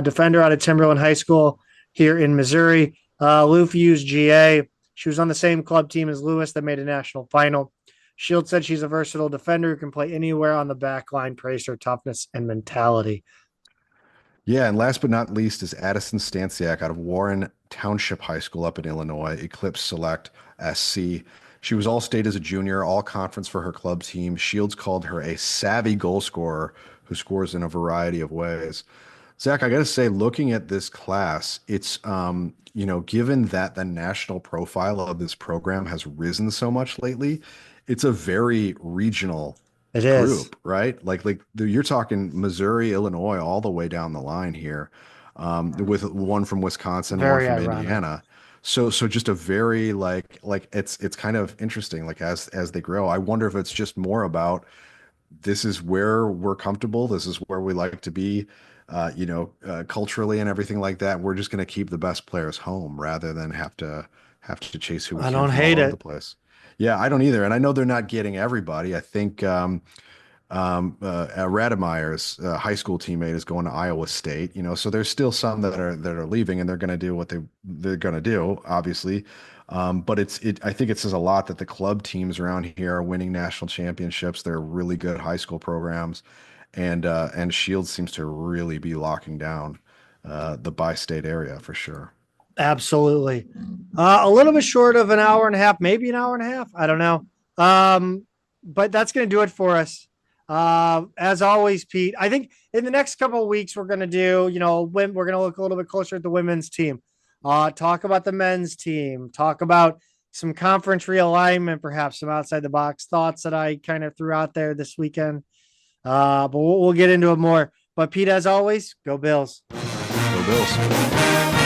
defender out of Timberland High School here in Missouri. Lou Fuse, GA. She was on the same club team as Lewis that made a national final. Shields said she's a versatile defender who can play anywhere on the back line, praised her toughness and mentality. Yeah, and last but not least is Addison Stansiak out of Warren Township High School up in Illinois, Eclipse Select SC. She was all-state as a junior, all-conference for her club team. Shields called her a savvy goal scorer who scores in a variety of ways. Zach, I got to say, looking at this class, it's, given that the national profile of this program has risen so much lately, it's a very regional group, right? Like you're talking Missouri, Illinois, all the way down the line here, with one from Wisconsin, one from Indiana. So just a very like it's kind of interesting. Like as they grow, I wonder if it's just more about this is where we're comfortable. This is where we like to be, culturally and everything like that. We're just going to keep the best players home rather than have to chase who we I can don't from hate all over it. the place. Yeah, I don't either. And I know they're not getting everybody. I think Rademeyer's high school teammate is going to Iowa State, so there's still some that are leaving and they're going to do what they're going to do, obviously. But I think it says a lot that the club teams around here are winning national championships. They're really good high school programs, and Shields seems to really be locking down the bi-state area for sure. Absolutely. A little bit short of an hour and a half, maybe an hour and a half. I don't know. But that's going to do it for us. As always, Pete, I think in the next couple of weeks, we're going to do, we're going to look a little bit closer at the women's team, talk about the men's team, talk about some conference realignment, perhaps some outside the box thoughts that I kind of threw out there this weekend. But we'll get into it more. But Pete, as always, go Bills. Go Bills.